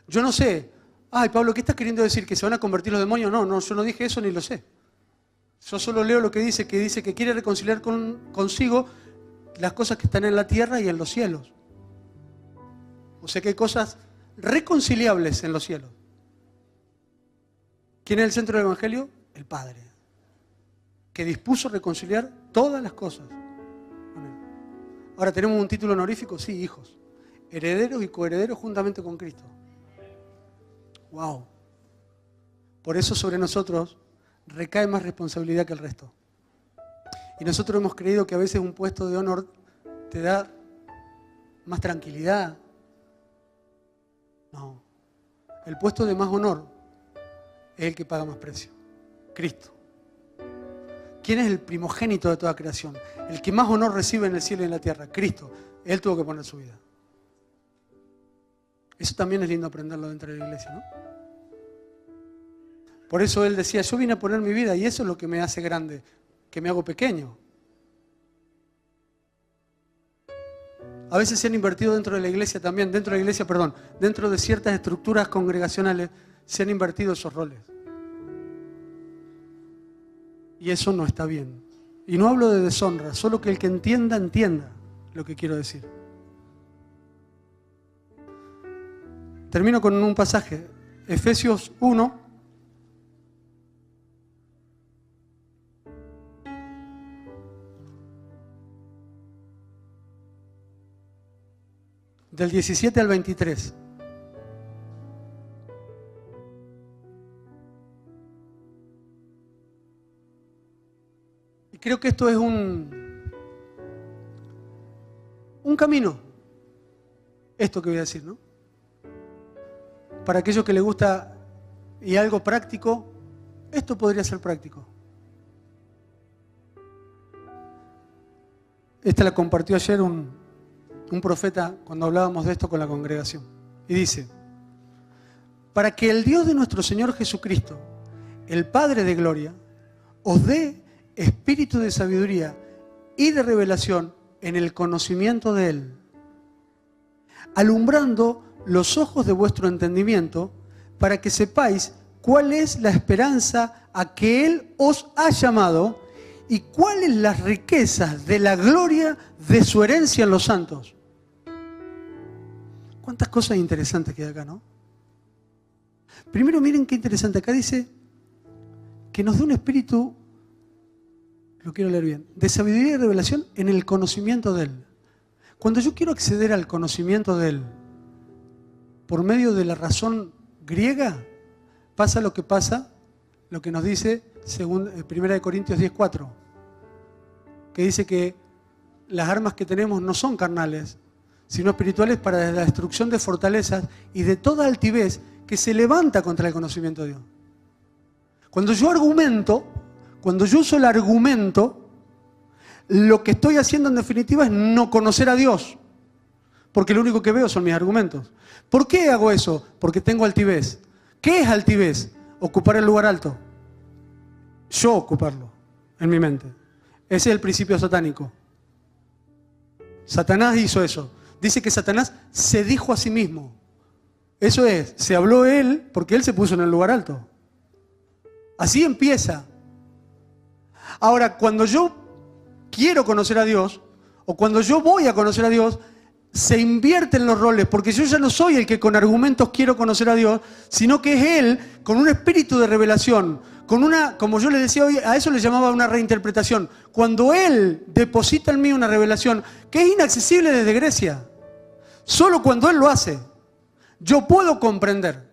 Yo no sé, ay Pablo, ¿qué estás queriendo decir? ¿Que se van a convertir los demonios? No, yo no dije eso ni lo sé. Yo solo leo lo que dice que quiere reconciliar consigo las cosas que están en la tierra y en los cielos. O sea que hay cosas reconciliables en los cielos. ¿Quién es el centro del Evangelio? El Padre, que dispuso reconciliar todas las cosas con Él. Ahora, ¿tenemos un título honorífico? Sí, hijos. Herederos y coherederos juntamente con Cristo. ¡Wow! Por eso sobre nosotros recae más responsabilidad que el resto. Y nosotros hemos creído que a veces un puesto de honor te da más tranquilidad. No. El puesto de más honor es el que paga más precio. Cristo. ¿Quién es el primogénito de toda creación? El que más honor recibe en el cielo y en la tierra. Cristo. Él tuvo que poner su vida. Eso también es lindo aprenderlo dentro de la iglesia, ¿no? Por eso Él decía, yo vine a poner mi vida y eso es lo que me hace grande, que me hago pequeño. A veces se han invertido dentro de la iglesia también, dentro de ciertas estructuras congregacionales se han invertido esos roles. Y eso no está bien. Y no hablo de deshonra, solo que el que entienda lo que quiero decir. Termino con un pasaje, Efesios 1. Del 17 al 23. Y creo que esto es un camino, esto que voy a decir, ¿no? Para aquellos que les gusta y algo práctico, esto podría ser práctico. Esta la compartió ayer un profeta cuando hablábamos de esto con la congregación. Y dice, para que el Dios de nuestro Señor Jesucristo, el Padre de gloria, os dé espíritu de sabiduría y de revelación en el conocimiento de Él, alumbrando los ojos de vuestro entendimiento, para que sepáis cuál es la esperanza a que Él os ha llamado y cuáles las riquezas de la gloria de su herencia en los santos. Cuántas cosas interesantes que hay acá, ¿no? Primero miren qué interesante, acá dice que nos dé un espíritu, lo quiero leer bien, de sabiduría y revelación en el conocimiento de Él. Cuando yo quiero acceder al conocimiento de Él por medio de la razón griega, pasa lo que nos dice 1 Corintios 10:4, que dice que las armas que tenemos no son carnales, sino espirituales, para la destrucción de fortalezas y de toda altivez que se levanta contra el conocimiento de Dios. Cuando yo uso el argumento, lo que estoy haciendo en definitiva es no conocer a Dios, porque lo único que veo son mis argumentos. ¿Por qué hago eso? Porque tengo altivez. ¿Qué es altivez? Ocupar el lugar alto. Yo ocuparlo en mi mente. Ese es el principio satánico. Satanás hizo eso. Dice que Satanás se dijo a sí mismo. Eso es, se habló él porque él se puso en el lugar alto. Así empieza. Ahora, cuando yo quiero conocer a Dios, o cuando yo voy a conocer a Dios, se invierten los roles, porque yo ya no soy el que con argumentos quiero conocer a Dios, sino que es Él con un espíritu de revelación, con una, como yo le decía hoy, a eso le llamaba una reinterpretación. Cuando Él deposita en mí una revelación que es inaccesible desde Grecia, solo cuando Él lo hace, yo puedo comprender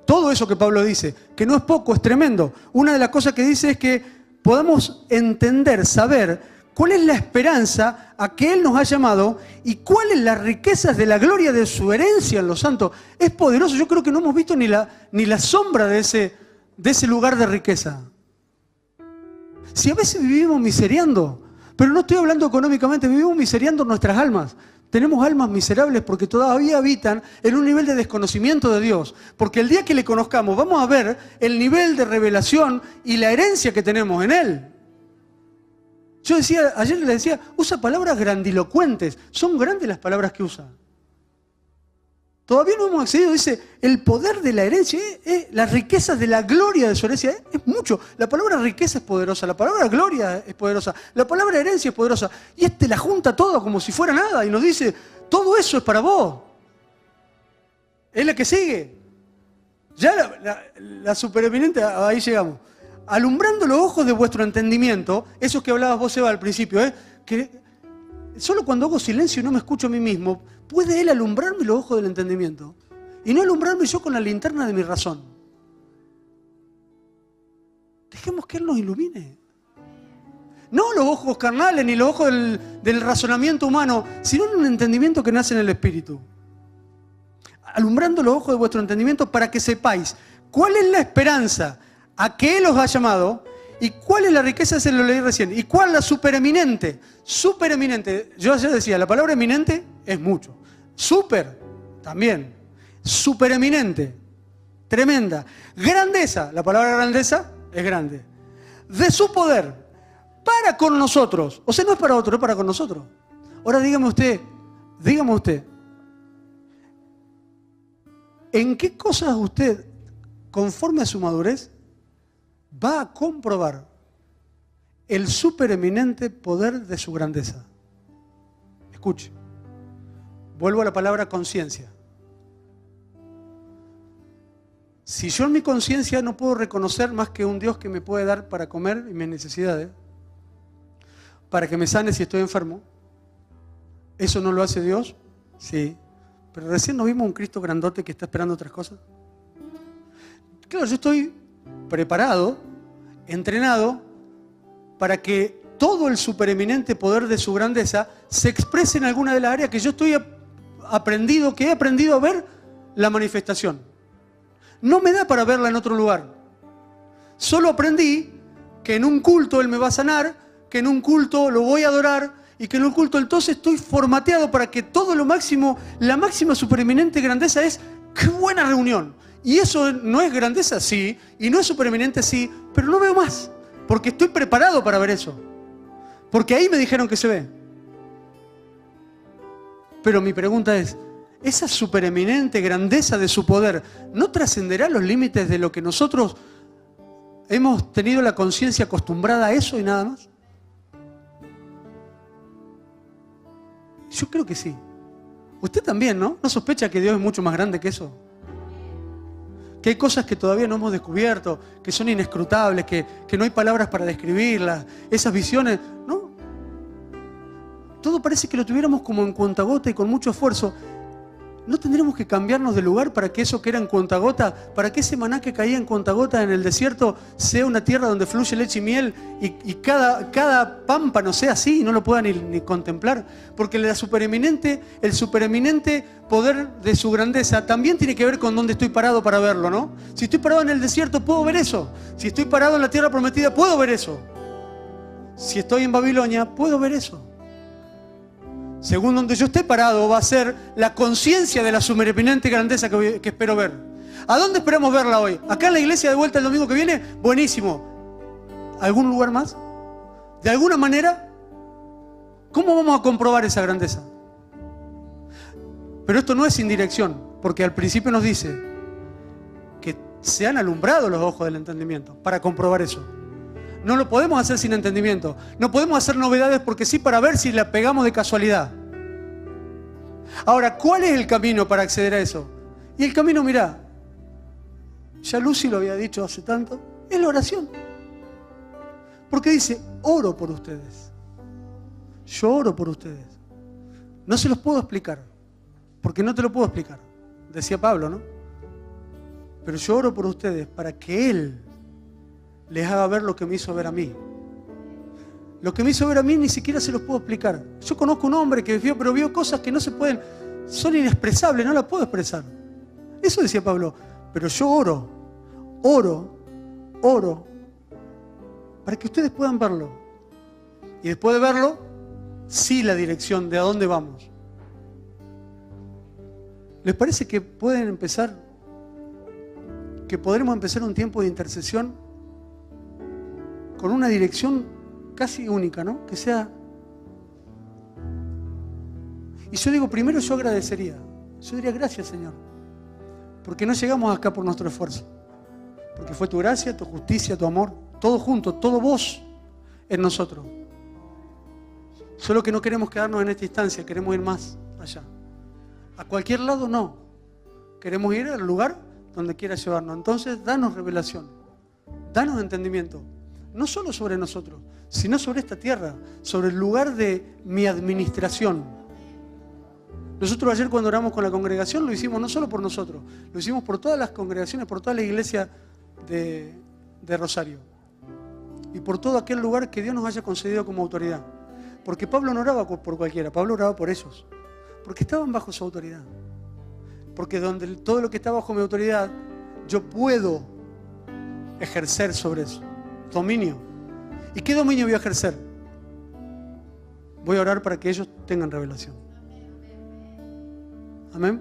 todo eso que Pablo dice, que no es poco, es tremendo. Una de las cosas que dice es que podamos entender, saber cuál es la esperanza a que Él nos ha llamado y cuáles las riquezas de la gloria de su herencia en los santos. Es poderoso. Yo creo que no hemos visto ni la sombra de ese lugar de riqueza. Si a veces vivimos miseriando, pero no estoy hablando económicamente, vivimos miseriando nuestras almas. Tenemos almas miserables porque todavía habitan en un nivel de desconocimiento de Dios. Porque el día que le conozcamos vamos a ver el nivel de revelación y la herencia que tenemos en Él. Yo decía, ayer le decía, usa palabras grandilocuentes. Son grandes las palabras que usa. Todavía no hemos accedido, dice, el poder de la herencia, las riquezas de la gloria de su herencia, es mucho. La palabra riqueza es poderosa, la palabra gloria es poderosa, la palabra herencia es poderosa. Y la junta todo como si fuera nada y nos dice, todo eso es para vos. Es la que sigue. Ya la supereminente, ahí llegamos. Alumbrando los ojos de vuestro entendimiento, esos que hablabas vos, Eva, al principio, que solo cuando hago silencio y no me escucho a mí mismo, puede Él alumbrarme los ojos del entendimiento y no alumbrarme yo con la linterna de mi razón. Dejemos que Él nos ilumine. No los ojos carnales ni los ojos del razonamiento humano, sino en un entendimiento que nace en el Espíritu. Alumbrando los ojos de vuestro entendimiento para que sepáis cuál es la esperanza a que Él os ha llamado y cuál es la riqueza, se lo leí recién, y cuál la supereminente. Supereminente, yo ayer decía, la palabra eminente es mucho. Super, también. Supereminente, tremenda. Grandeza, la palabra grandeza es grande. De su poder, para con nosotros. O sea, no es para otro, es para con nosotros. Ahora dígame usted, ¿en qué cosas usted, conforme a su madurez, va a comprobar el supereminente poder de su grandeza? Escuche, vuelvo a la palabra conciencia. Si yo en mi conciencia no puedo reconocer más que un Dios que me puede dar para comer y mis necesidades, para que me sane si estoy enfermo, ¿eso no lo hace Dios? Sí. Pero recién nos vimos un Cristo grandote que está esperando otras cosas. Claro, yo estoy preparado, entrenado, para que todo el supereminente poder de su grandeza se exprese en alguna de las áreas que yo estoy aprendido, que he aprendido a ver la manifestación. No me da para verla en otro lugar. Solo aprendí que en un culto Él me va a sanar, que en un culto lo voy a adorar y que en un culto entonces estoy formateado para que todo lo máximo, la máxima supereminente grandeza es ¡qué buena reunión! Y eso no es grandeza, sí, y no es supereminente, sí, pero no veo más, porque estoy preparado para ver eso. Porque ahí me dijeron que se ve. Pero mi pregunta es, ¿esa supereminente grandeza de su poder no trascenderá los límites de lo que nosotros hemos tenido la conciencia acostumbrada a eso y nada más? Yo creo que sí. Usted también, ¿no? ¿No sospecha que Dios es mucho más grande que eso? Que hay cosas que todavía no hemos descubierto, que son inescrutables, que no hay palabras para describirlas, esas visiones, ¿no? Todo parece que lo tuviéramos como en cuentagota y con mucho esfuerzo. ¿No tendremos que cambiarnos de lugar para que eso que era en cuentagota, para que ese maná que caía en cuentagota en el desierto sea una tierra donde fluye leche y miel y cada pámpano sea así y no lo pueda ni contemplar? Porque el supereminente poder de su grandeza también tiene que ver con dónde estoy parado para verlo, ¿no? Si estoy parado en el desierto, puedo ver eso. Si estoy parado en la tierra prometida, puedo ver eso. Si estoy en Babilonia, puedo ver eso. Según donde yo esté parado, va a ser la conciencia de la supereminente grandeza que espero ver. ¿A dónde esperamos verla hoy? ¿Acá en la iglesia de vuelta el domingo que viene? Buenísimo. ¿Algún lugar más? ¿De alguna manera? ¿Cómo vamos a comprobar esa grandeza? Pero esto no es sin dirección, porque al principio nos dice que se han alumbrado los ojos del entendimiento para comprobar eso. No lo podemos hacer sin entendimiento. No podemos hacer novedades porque sí, para ver si la pegamos de casualidad. Ahora, ¿cuál es el camino para acceder a eso? Y el camino, mirá, ya Lucy lo había dicho hace tanto, es la oración. Porque dice, oro por ustedes. Yo oro por ustedes. No se los puedo explicar, porque no te lo puedo explicar, decía Pablo, ¿no? Pero yo oro por ustedes para que Él les haga ver lo que me hizo ver a mí. Lo que me hizo ver a mí ni siquiera se los puedo explicar. Yo conozco un hombre que vio, pero vio cosas que no se pueden, son inexpresables, no las puedo expresar. Eso decía Pablo. Pero yo oro, para que ustedes puedan verlo. Y después de verlo, sí la dirección de a dónde vamos. ¿Les parece que pueden empezar, que podremos empezar un tiempo de intercesión con una dirección casi única, ¿no? Que sea... Y yo digo, primero yo agradecería. Yo diría, gracias, Señor. Porque no llegamos acá por nuestro esfuerzo. Porque fue tu gracia, tu justicia, tu amor, todo junto, todo vos en nosotros. Solo que no queremos quedarnos en esta instancia, queremos ir más allá. A cualquier lado no. Queremos ir al lugar donde quieras llevarnos. Entonces, danos revelación, danos entendimiento. No solo sobre nosotros, sino sobre esta tierra, sobre el lugar de mi administración. Nosotros ayer cuando oramos con la congregación lo hicimos no solo por nosotros, lo hicimos por todas las congregaciones, por toda la iglesia de Rosario. Y por todo aquel lugar que Dios nos haya concedido como autoridad. Porque Pablo no oraba por cualquiera, Pablo oraba por ellos. Porque estaban bajo su autoridad. Porque todo lo que está bajo mi autoridad, yo puedo ejercer sobre eso. Dominio. ¿Y qué dominio voy a ejercer? Voy a orar para que ellos tengan revelación. Amén.